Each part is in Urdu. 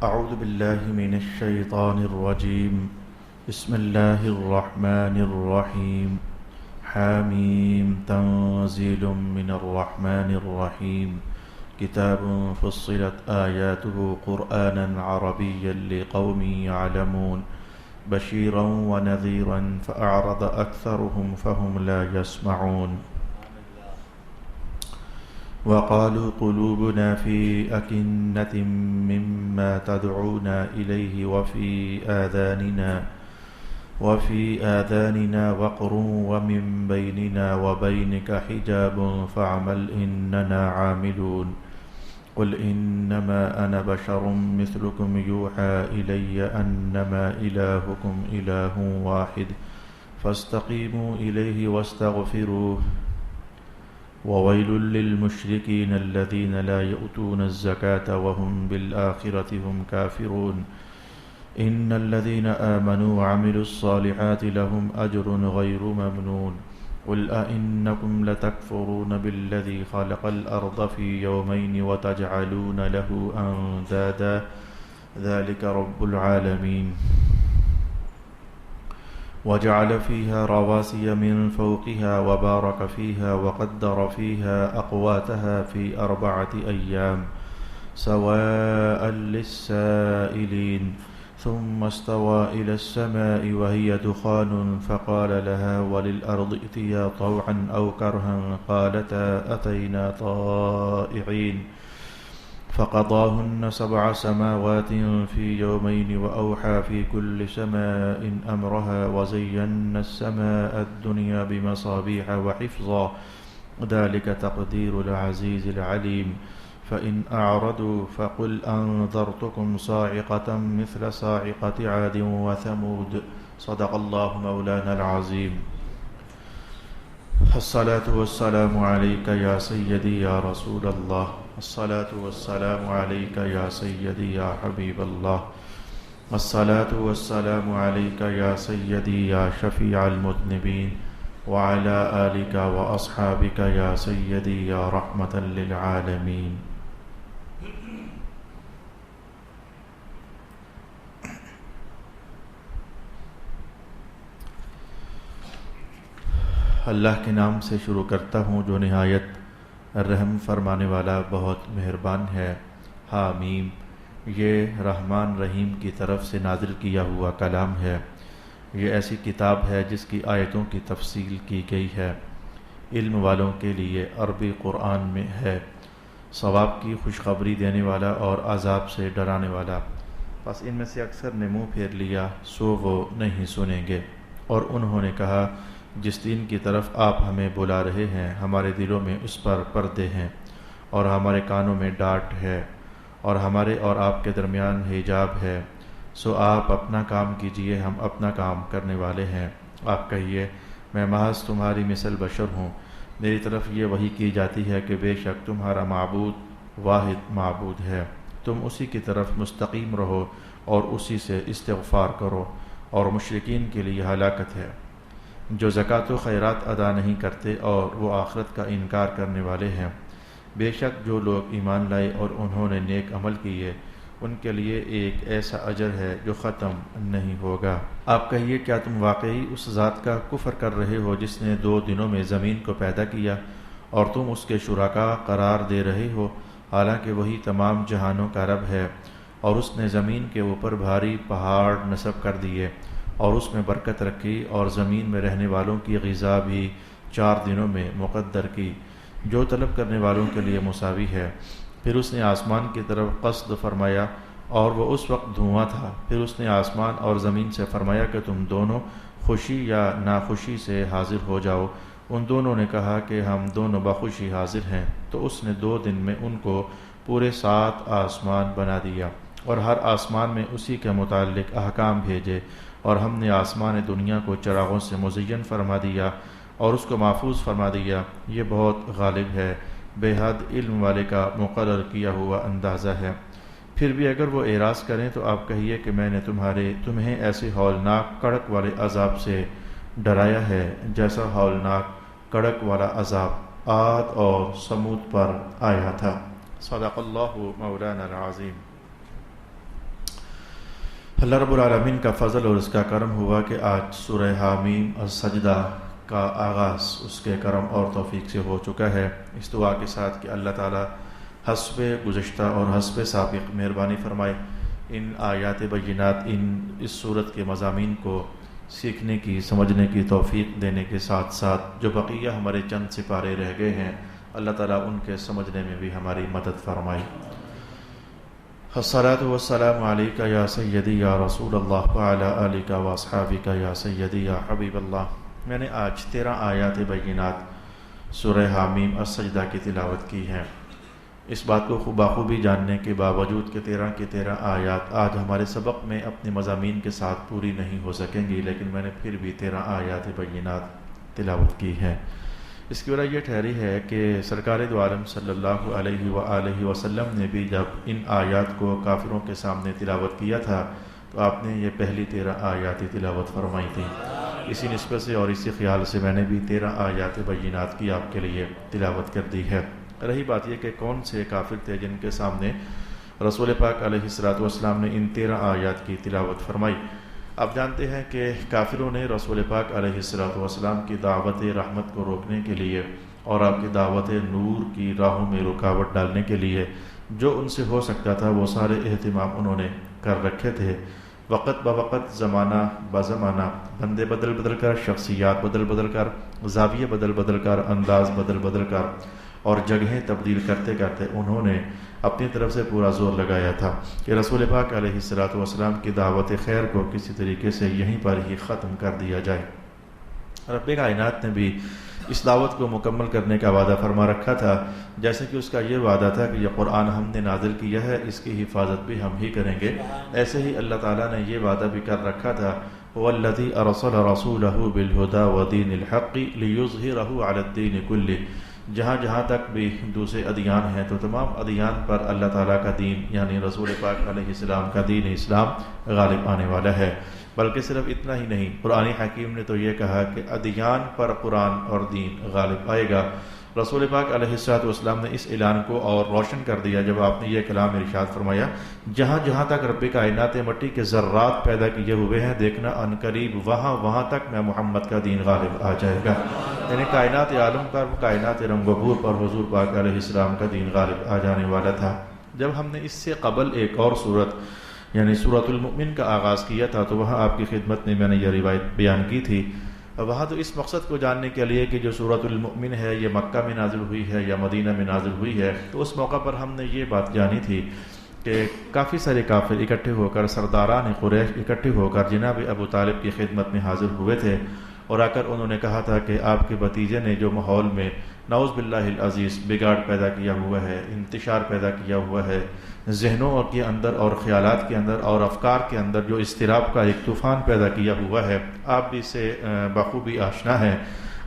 أعوذ بالله من الشيطان الرجيم. بسم الله الرحمن الرحيم. حاميم تنزيل من الرحمن الرحيم. كتاب فصلت آياته قرآنا عربيا لقوم يعلمون بشيرا ونذيرا فأعرض أكثرهم فهم لا يسمعون. وقالوا قلوبنا في أكنة مما تدعونا إليه وفي آذاننا وقر ومن بيننا وبينك حجاب فاعمل إننا عاملون. قل إنما أنا بشر مثلكم يوحى إلي أنما إلهكم إله واحد فاستقيموا إليه واستغفروه. وويل للمشركين الذين لا يؤتون الزكاة وهم بالآخرة هم كافرون. إن الذين آمنوا وعملوا الصالحات لهم أجر غير ممنون. قل أئنكم لتكفرون بالذي خلق الأرض في يومين وتجعلون له أندادا ذلك رب العالمين. وجعل فيها رواسي من فوقها وبارك فيها وقدر فيها أقواتها في 4 أيام سواء للسائلين. ثم استوى إلى السماء وهي دخان فقال لها وللأرض ائتيا طوعا أو كرها قالتا أتينا طائعين. فقضاهن 7 سماوات في يومين وأوحى في كل سماء أمرها وزينا السماء الدنيا بمصابيح وحفظا ذلك تقدير العزيز العليم. فإن أعرضوا فقل أنذرتكم صاعقة مثل صاعقة عاد وثمود. صدق الله مولانا العظيم. الصلاة والسلام عليك يا سيدي يا رسول الله. الصلاة والسلام عليك يا سيدي يا حبيب الله. الصلاة والسلام عليك يا سيدي يا شفيع المذنبين وعلى آلك وأصحابك يا سيدي يا رحمة للعالمين. اللہ کے نام سے شروع کرتا ہوں جو نہایت رحم فرمانے والا بہت مہربان ہے. حامیم، یہ رحمان رحیم کی طرف سے نازل کیا ہوا کلام ہے. یہ ایسی کتاب ہے جس کی آیتوں کی تفصیل کی گئی ہے. علم والوں کے لیے عربی قرآن میں ہے. ثواب کی خوشخبری دینے والا اور عذاب سے ڈرانے والا. بس ان میں سے اکثر نے منہ پھیر لیا سو وہ نہیں سنیں گے. اور انہوں نے کہا جس دین کی طرف آپ ہمیں بلا رہے ہیں ہمارے دلوں میں اس پر پردے ہیں اور ہمارے کانوں میں ڈانٹ ہے اور ہمارے اور آپ کے درمیان حجاب ہے. سو آپ اپنا کام کیجئے ہم اپنا کام کرنے والے ہیں. آپ کہیے میں محض تمہاری مثل بشر ہوں. میری طرف یہ وحی کی جاتی ہے کہ بے شک تمہارا معبود واحد معبود ہے. تم اسی کی طرف مستقیم رہو اور اسی سے استغفار کرو. اور مشرکین کے لیے ہلاکت ہے جو زکوٰۃ و خیرات ادا نہیں کرتے اور وہ آخرت کا انکار کرنے والے ہیں. بے شک جو لوگ ایمان لائے اور انہوں نے نیک عمل کیے ان کے لیے ایک ایسا اجر ہے جو ختم نہیں ہوگا. آپ کہیے کیا تم واقعی اس ذات کا کفر کر رہے ہو جس نے 2 دنوں میں زمین کو پیدا کیا اور تم اس کے شرکا قرار دے رہے ہو حالانکہ وہی تمام جہانوں کا رب ہے. اور اس نے زمین کے اوپر بھاری پہاڑ نصب کر دیے اور اس میں برکت رکھی اور زمین میں رہنے والوں کی غذا بھی 4 دنوں میں مقدر کی جو طلب کرنے والوں کے لیے مساوی ہے. پھر اس نے آسمان کی طرف قصد فرمایا اور وہ اس وقت دھواں تھا. پھر اس نے آسمان اور زمین سے فرمایا کہ تم دونوں خوشی یا ناخوشی سے حاضر ہو جاؤ. ان دونوں نے کہا کہ ہم دونوں بخوشی حاضر ہیں. تو اس نے 2 دن میں ان کو پورے 7 آسمان بنا دیا اور ہر آسمان میں اسی کے متعلق احکام بھیجے. اور ہم نے آسمان دنیا کو چراغوں سے مزین فرما دیا اور اس کو محفوظ فرما دیا. یہ بہت غالب ہے، بے حد علم والے کا مقرر کیا ہوا اندازہ ہے. پھر بھی اگر وہ اعراض کریں تو آپ کہیے کہ میں نے تمہیں ایسے ہولناک کڑک والے عذاب سے ڈرایا ہے جیسا ہولناک کڑک والا عذاب عاد اور سمود پر آیا تھا. صدق اللہ مولانا العظیم. اللہ رب العالمین کا فضل اور اس کا کرم ہوا کہ آج سورہ حامیم السجدہ کا آغاز اس کے کرم اور توفیق سے ہو چکا ہے، اس دعا کے ساتھ کہ اللہ تعالی حسب گزشتہ اور حسب سابق مہربانی فرمائے ان آیات بینات اس صورت کے مضامین کو سیکھنے کی، سمجھنے کی توفیق دینے کے ساتھ ساتھ جو بقیہ ہمارے چند سپارے رہ گئے ہیں اللہ تعالیٰ ان کے سمجھنے میں بھی ہماری مدد فرمائے۔ الصلاۃ والسلام علیکہ یا سیدی یا رسول اللہ وعلی آلکہ واصحابکہ یا سیدی یا حبیب اللہ۔ میں نے آج 13 آیات بینات سورہ حامیم السجدہ کی تلاوت کی ہیں۔ اس بات کو بخوبی جاننے کے باوجود کہ 13 کی 13 آیات آج ہمارے سبق میں اپنے مضامین کے ساتھ پوری نہیں ہو سکیں گی، لیکن میں نے پھر بھی 13 آیات بینات تلاوت کی ہیں۔ اس کی وجہ یہ ٹھہری ہے کہ سرکار دو عالم صلی اللہ علیہ وآلہ وسلم نے بھی جب ان آیات کو کافروں کے سامنے تلاوت کیا تھا تو آپ نے یہ پہلی 13 آیات تلاوت فرمائی تھی۔ اسی نسبت سے اور اسی خیال سے میں نے بھی 13 آیات بینات کی آپ کے لیے تلاوت کر دی ہے۔ رہی بات یہ کہ کون سے کافر تھے جن کے سامنے رسول پاک علیہ الصلوۃ والسلام نے ان 13 آیات کی تلاوت فرمائی۔ آپ جانتے ہیں کہ کافروں نے رسول پاک علیہ الصلوۃ والسلام کی دعوت رحمت کو روکنے کے لیے اور آپ کی دعوت نور کی راہوں میں رکاوٹ ڈالنے کے لیے جو ان سے ہو سکتا تھا وہ سارے اہتمام انہوں نے کر رکھے تھے۔ وقت بوقت، زمانہ بزمانہ، بندے بدل بدل کر، شخصیات بدل بدل کر، زاویے بدل بدل کر، انداز بدل بدل کر اور جگہیں تبدیل کرتے کرتے انہوں نے اپنی طرف سے پورا زور لگایا تھا کہ رسول پاک علیہ الصلوۃ والسلام کی دعوت خیر کو کسی طریقے سے یہیں پر ہی ختم کر دیا جائے۔ رب کائنات نے بھی اس دعوت کو مکمل کرنے کا وعدہ فرما رکھا تھا، جیسے کہ اس کا یہ وعدہ تھا کہ یہ قرآن ہم نے نازل کیا ہے، اس کی حفاظت بھی ہم ہی کریں گے، ایسے ہی اللہ تعالیٰ نے یہ وعدہ بھی کر رکھا تھا وَالَّذِي أَرْسَلَ رَسُولَهُ بِالْهُدَى وَدِينِ الْحَقِّ لِيُظْهِرَهُ عَلَى الدِّينِ كُلِّهِ۔ جہاں جہاں تک بھی دوسرے ادیان ہیں تو تمام ادیان پر اللہ تعالیٰ کا دین یعنی رسول پاک علیہ السلام کا دین اسلام غالب آنے والا ہے۔ بلکہ صرف اتنا ہی نہیں، قرآن حکیم نے تو یہ کہا کہ ادیان پر قرآن اور دین غالب آئے گا۔ رسول پاک علیہ السلام نے اس اعلان کو اور روشن کر دیا جب آپ نے یہ کلام ارشاد فرمایا، جہاں جہاں تک رب کائنات مٹی کے ذرات پیدا کیے ہوئے ہیں دیکھنا ان قریب وہاں وہاں تک میں محمد کا دین غالب آ جائے گا۔ یعنی کائنات عالم پر، کائنات رنگ و بور پر حضور پاک علیہ السلام کا دین غالب آ جانے والا تھا۔ جب ہم نے اس سے قبل ایک اور صورت یعنی سورۃ المؤمن کا آغاز کیا تھا تو وہاں آپ کی خدمت میں نے یہ روایت بیان کی تھی۔ وہاں تو اس مقصد کو جاننے کے لیے کہ جو سورۃ المؤمن ہے یہ مکہ میں نازل ہوئی ہے یا مدینہ میں نازل ہوئی ہے، تو اس موقع پر ہم نے یہ بات جانی تھی کہ کافی سارے کافر اکٹھے ہو کر، سرداران قریش اکٹھے ہو کر جناب ابو طالب کی خدمت میں حاضر ہوئے تھے اور آ کر انہوں نے کہا تھا کہ آپ کے بھتیجے نے جو ماحول میں نعوذ باللہ العزیز بگاڑ پیدا کیا ہوا ہے، انتشار پیدا کیا ہوا ہے، ذہنوں کے اندر اور خیالات کے اندر اور افکار کے اندر جو اضطراب کا ایک طوفان پیدا کیا ہوا ہے، آپ بھی اس سے بخوبی آشنا ہیں۔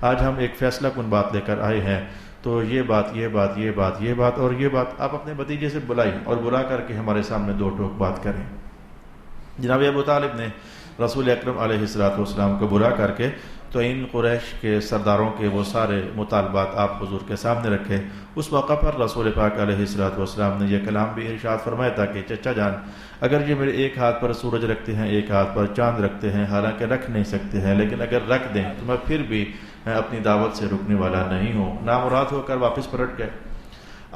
آج ہم ایک فیصلہ کن بات لے کر آئے ہیں، تو یہ بات اور یہ بات آپ اپنے بھتیجے سے بلائی اور بلا کر کے ہمارے سامنے دو ٹوک بات کریں۔ جناب ابو طالب نے رسول اکرم علیہ الصلوۃ والسلام کو بلا کر کے تو ان قریش کے سرداروں کے وہ سارے مطالبات آپ حضور کے سامنے رکھے۔ اس موقع پر رسول پاک علیہ الصلوۃ والسلام نے یہ کلام بھی ارشاد فرمایا تھا کہ چچا جان، اگر یہ میرے ایک ہاتھ پر سورج رکھتے ہیں، ایک ہاتھ پر چاند رکھتے ہیں، حالانکہ رکھ نہیں سکتے ہیں، لیکن اگر رکھ دیں تو میں پھر بھی اپنی دعوت سے رکنے والا نہیں ہوں۔ نامراد ہو کر واپس پلٹ گئے۔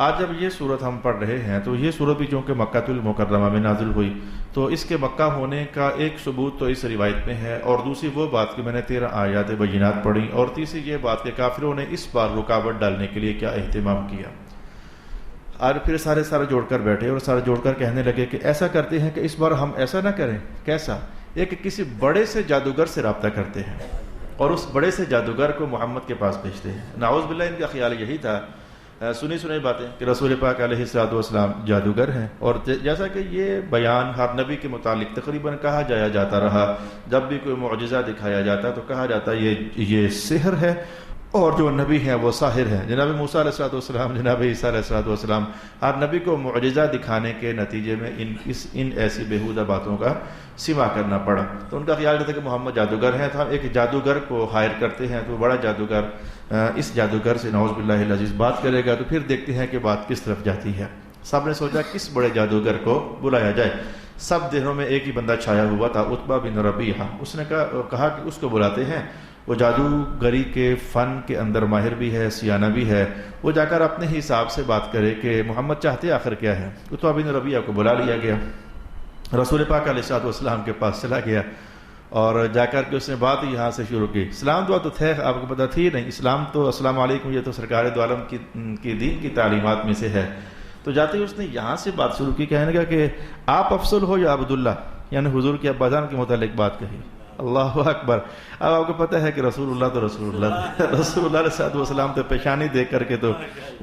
آج جب یہ صورت ہم پڑھ رہے ہیں تو یہ صورت بھی چونکہ مکہ المکرمہ میں نازل ہوئی تو اس کے مکہ ہونے کا ایک ثبوت تو اس روایت میں ہے، اور دوسری وہ بات کہ میں نے 13 آیات بینات پڑھی، اور تیسری یہ بات کہ کافروں نے اس بار رکاوٹ ڈالنے کے لیے کیا اہتمام کیا۔ اور پھر سارے جوڑ کر بیٹھے اور سارے جوڑ کر کہنے لگے کہ ایسا کرتے ہیں کہ اس بار ہم ایسا نہ کریں۔ کیسا؟ ایک کسی بڑے سے جادوگر سے رابطہ کرتے ہیں اور اس بڑے سے جادوگر کو محمد کے پاس بھیجتے ہیں۔ نعوذ باللہ ان کا خیال یہی تھا، سنی باتیں کہ رسول پاک علیہ الصلوۃ والسلام جادوگر ہیں، اور جیسا کہ یہ بیان ہر نبی کے متعلق تقریباً کہا جاتا رہا، جب بھی کوئی معجزہ دکھایا جاتا تو کہا جاتا یہ سحر ہے اور جو نبی ہیں وہ ساحر ہیں۔ جناب موسیٰ علیہ الصلوۃ والسلام، جناب عیسیٰ علیہ الصلوۃ والسلام، ہر نبی کو معجزہ دکھانے کے نتیجے میں ان ایسی بیہودہ باتوں کا سوا کرنا پڑا۔ تو ان کا خیال تھا کہ محمد جادوگر ہیں، تو ہم ایک جادوگر کو ہائر کرتے ہیں تو بڑا جادوگر اس جادوگر سے نعوذ باللہ العزیز بات کرے گا، تو پھر دیکھتے ہیں کہ بات کس طرف جاتی ہے۔ سب نے سوچا کس بڑے جادوگر کو بلایا جائے۔ سب دہنوں میں ایک ہی بندہ چھایا ہوا تھا، عتبہ بن ربیعہ۔ اس نے کہا کہ اس کو بلاتے ہیں، وہ جادوگری کے فن کے اندر ماہر بھی ہے، سیانہ بھی ہے، وہ جا کر اپنے ہی حساب سے بات کرے کہ محمد چاہتے آخر کیا ہے۔ عتبہ بن ربیعہ کو بلا لیا گیا، رسول پاک علیہ السلام کے پاس چلا گیا اور جا کر کے اس نے بات یہاں سے شروع کی۔ اسلام دعا تو تھے، آپ کو پتہ تھی نہیں، اسلام تو السلام علیکم، یہ تو سرکار دو عالم کی دین کی تعلیمات میں سے ہے۔ تو جاتے ہی اس نے یہاں سے بات شروع کی، کہنے لگا کہ آپ افضل ہو یا عبداللہ، یعنی حضور کے ابا جان کے متعلق بات کہی۔ اللہ اکبر۔ اب آپ کو پتہ ہے کہ رسول اللہ تو رسول اللہ رسول اللہ علیہ السلام تو پیشانی دیکھ کر کے تو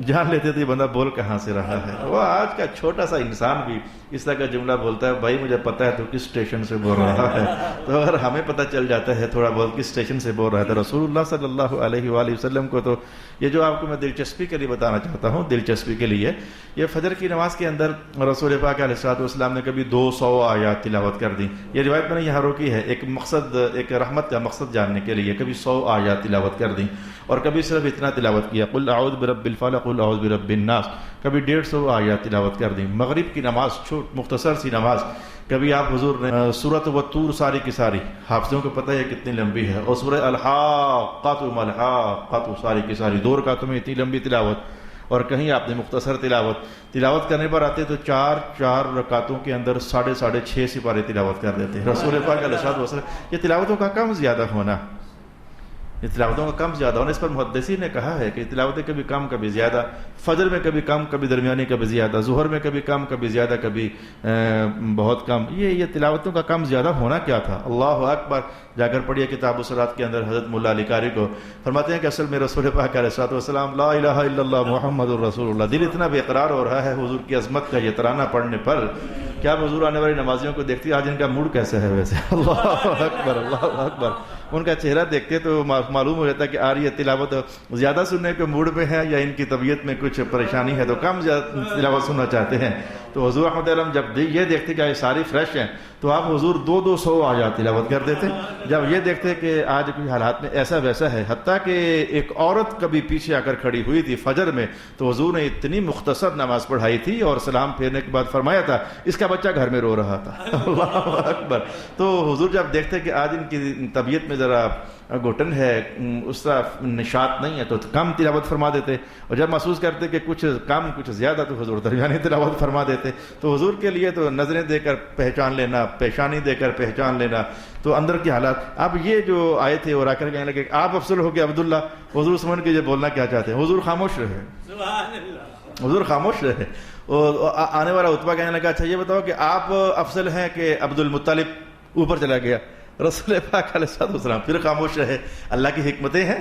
جان لیتے تھے بندہ بول کہاں سے رہا ہے۔ وہ آج کا چھوٹا سا انسان بھی اس طرح کا جملہ بولتا ہے، بھائی مجھے پتہ ہے تو کس اسٹیشن سے بول رہا ہے، تو اگر ہمیں پتہ چل جاتا ہے تھوڑا بہت کس اسٹیشن سے بول رہا ہے، تو رسول اللہ صلی اللہ علیہ وآلہ وسلم کو تو یہ جو آپ کو میں دلچسپی کے لیے بتانا چاہتا ہوں، دلچسپی کے لیے، یہ فجر کی نماز کے اندر رسول پاک علیہ السلام نے کبھی 200 آیات تلاوت کر دی۔ یہ روایت میں نے یہاں روکی ہے، ایک رحمت کا مقصد جاننے کے لیے، کبھی 100 آیات تلاوت کر دی، اور کبھی صرف اتنا تلاوت کیا، قل اعوذ برب الفلق قل اعوذ برب الناس، کبھی 150 آیات تلاوت کر دی۔ مغرب کی نماز مختصر سی نماز، کبھی آپ حضور نے سورۃ والطور ساری کی ساری، حافظوں کو پتہ ہے کتنی لمبی ہے، اور سورہ الحاقۃ مالحاقۃ ساری کی ساری 2 رکعتوں میں اتنی لمبی تلاوت، اور کہیں آپ نے مختصر تلاوت کرنے پر آتے تو 4 رکعتوں کے اندر 6.5 سپارے تلاوت کر دیتے۔ رسول پاک علیہ السلام یہ تلاوتوں کا کم زیادہ ہونا، یہ تلاوتوں کا کم زیادہ ہونا، اس پر محدثین نے کہا ہے کہ تلاوتیں کبھی کم کبھی زیادہ، فجر میں کبھی کم کبھی درمیانی کبھی زیادہ، ظہر میں کبھی کم کبھی زیادہ، کبھی بہت کم، یہ تلاوتوں کا کم زیادہ ہونا کیا تھا۔ اللہ اکبر۔ جا کر پڑھیے کتاب الصلاۃ کے اندر حضرت مولا علی قاری کو فرماتے ہیں کہ اصل میں رسول پاک علیہ السلام لا الہ الا اللہ محمد الرسول اللہ، دل اتنا بے قرار ہو رہا ہے حضور کی عظمت کا یہ ترانہ پڑھنے پر، کیا حضور آنے والی نمازیوں کو دیکھتی آج ان کا موڈ کیسے ہے ویسے۔ اللہ اکبر، اللہ اکبر۔ ان کا چہرہ دیکھتے تو معلوم ہو جاتا کہ آ رہی ہے تلاوت زیادہ سننے کے موڈ میں ہے، یا ان کی طبیعت میں کچھ پریشانی ہے تو کم تلاوت سننا چاہتے ہیں۔ تو حضور احمد علم جب یہ دیکھتے کہ آج ساری فریش ہیں تو آپ حضور 200 آیات تلاوت کر دیتے۔ جب یہ دیکھتے کہ آج کوئی حالات میں ایسا ویسا ہے، حتیٰ کہ ایک عورت کبھی پیچھے آ کر کھڑی ہوئی تھی فجر میں، تو حضور نے اتنی مختصر نماز پڑھائی تھی اور سلام پھیرنے کے بعد فرمایا تھا اس کا بچہ گھر میں رو رہا تھا۔ اللہ اکبر۔ تو حضور جب دیکھتے کہ آج ان کی طبیعت میں ذرا گھٹن ہے، اس طرح نشاط نہیں ہے، تو کم تلاوت فرما دیتے، اور جب محسوس کرتے کہ کچھ کم کچھ زیادہ تو حضور درمیانی تلاوت فرما دیتے۔ تو حضور کے لیے تو نظریں دے کر پہچان لینا، پیشانی دے کر پہچان لینا، تو اندر کے حالات۔ اب یہ جو آئے تھے اور آ کر کہنے لگے آپ افضل ہو گئے عبداللہ، حضور سمجھ کے یہ بولنا کیا چاہتے ہیں، حضور خاموش رہے، حضور خاموش رہے۔ اور آنے والا عتبہ کہنے لگا اچھا یہ بتاؤ کہ آپ افضل ہیں کہ عبد المطلب؟ اوپر چلا گیا رسول پاک علیہ السلام، پھر خاموش رہے۔ اللہ کی حکمتیں ہیں،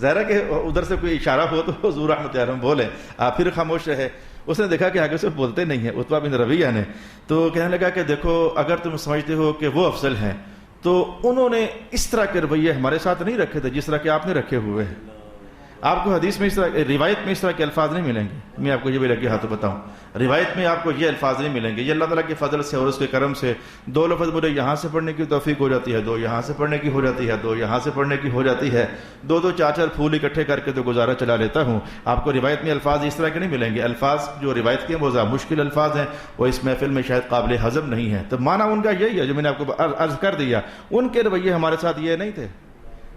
ظاہر ہے کہ ادھر سے کوئی اشارہ ہو تو حضور رحمۃ اللہ علیہ بولیں، آپ پھر خاموش رہے۔ اس نے دیکھا کہ آگے سے بولتے نہیں ہیں عتبہ بن ربیعہ نے، تو کہنے لگا کہ دیکھو اگر تم سمجھتے ہو کہ وہ افضل ہیں تو انہوں نے اس طرح کے رویے ہمارے ساتھ نہیں رکھے تھے جس طرح کہ آپ نے رکھے ہوئے ہیں۔ آپ کو حدیث میں اس طرح، روایت میں اس طرح کے الفاظ نہیں ملیں گے، میں آپ کو یہ بھی لگے ہاتھوں بتاؤں، روایت میں آپ کو یہ الفاظ نہیں ملیں گے۔ یہ اللہ تعالیٰ کے فضل سے اور اس کے کرم سے 2 لفظ مجھے یہاں سے پڑھنے کی توفیق ہو جاتی ہے، 2 یہاں سے پڑھنے کی ہو جاتی ہے، 2 یہاں سے پڑھنے کی ہو جاتی ہے، 2 4 پھول اکٹھے کر کے تو گزارا چلا لیتا ہوں۔ آپ کو روایت میں الفاظ اس طرح کے نہیں ملیں گے، الفاظ جو روایت کے وہ مشکل الفاظ ہیں، وہ اس محفل میں شاید قابل ہضم نہیں ہے۔ تو معنی ان کا یہی ہے جو میں نے آپ کو عرض کر دیا، ان کے رویے ہمارے ساتھ یہ نہیں تھے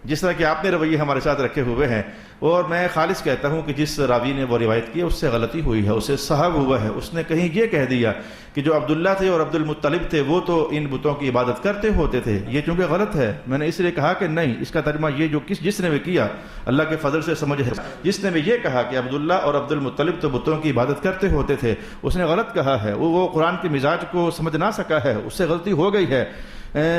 جس طرح کہ آپ نے رویے ہمارے ساتھ رکھے ہوئے ہیں۔ اور میں خالص کہتا ہوں کہ جس راوی نے وہ روایت کی اس سے غلطی ہوئی ہے، اسے سہو ہوا ہے۔ اس نے کہیں یہ کہہ دیا کہ جو عبداللہ تھے اور عبد المطلب تھے وہ تو ان بتوں کی عبادت کرتے ہوتے تھے، یہ چونکہ غلط ہے۔ میں نے اس لیے کہا کہ نہیں، اس کا ترجمہ یہ جو جس نے بھی کیا اللہ کے فضل سے سمجھ ہے، جس نے بھی یہ کہا کہ عبداللہ اور عبد المطلب تو بتوں کی عبادت کرتے ہوتے تھے، اس نے غلط کہا ہے، وہ قرآن کے مزاج کو سمجھ نہ سکا ہے، اس سے غلطی ہو گئی ہے،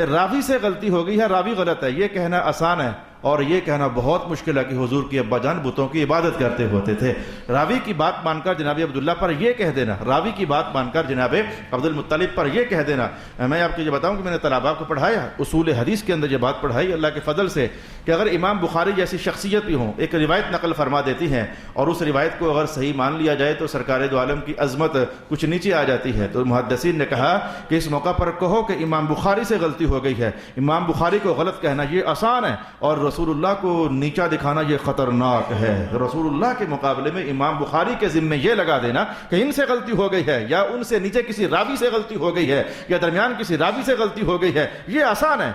راوی سے غلطی ہو گئی ہے، راوی غلط ہے۔ یہ کہنا آسان ہے اور یہ کہنا بہت مشکل ہے کہ حضور کی ابا جان بتوں کی عبادت کرتے ہوتے تھے۔ راوی کی بات مان کر جناب عبداللہ پر یہ کہہ دینا، راوی کی بات مان کر جناب عبد المطلب پر یہ کہہ دینا۔ میں آپ کو یہ بتاؤں کہ میں نے طلباء کو پڑھایا، اصول حدیث کے اندر یہ بات پڑھائی اللہ کے فضل سے کہ اگر امام بخاری جیسی شخصیت بھی ہوں، ایک روایت نقل فرما دیتی ہیں اور اس روایت کو اگر صحیح مان لیا جائے تو سرکار دو عالم کی عظمت کچھ نیچے آ جاتی ہے، تو محدثین نے کہا کہ اس موقع پر کہو کہ امام بخاری سے غلطی ہو گئی ہے۔ امام بخاری کو غلط کہنا یہ آسان ہے، اور رسول اللہ کو نیچا دکھانا یہ خطرناک ہے۔ رسول اللہ کے مقابلے میں امام بخاری کے ذمے یہ لگا دینا کہ ان سے غلطی ہو گئی ہے، یا ان سے نیچے کسی راوی سے غلطی ہو گئی ہے، یا درمیان کسی راوی سے غلطی ہو گئی ہے، یہ آسان ہے۔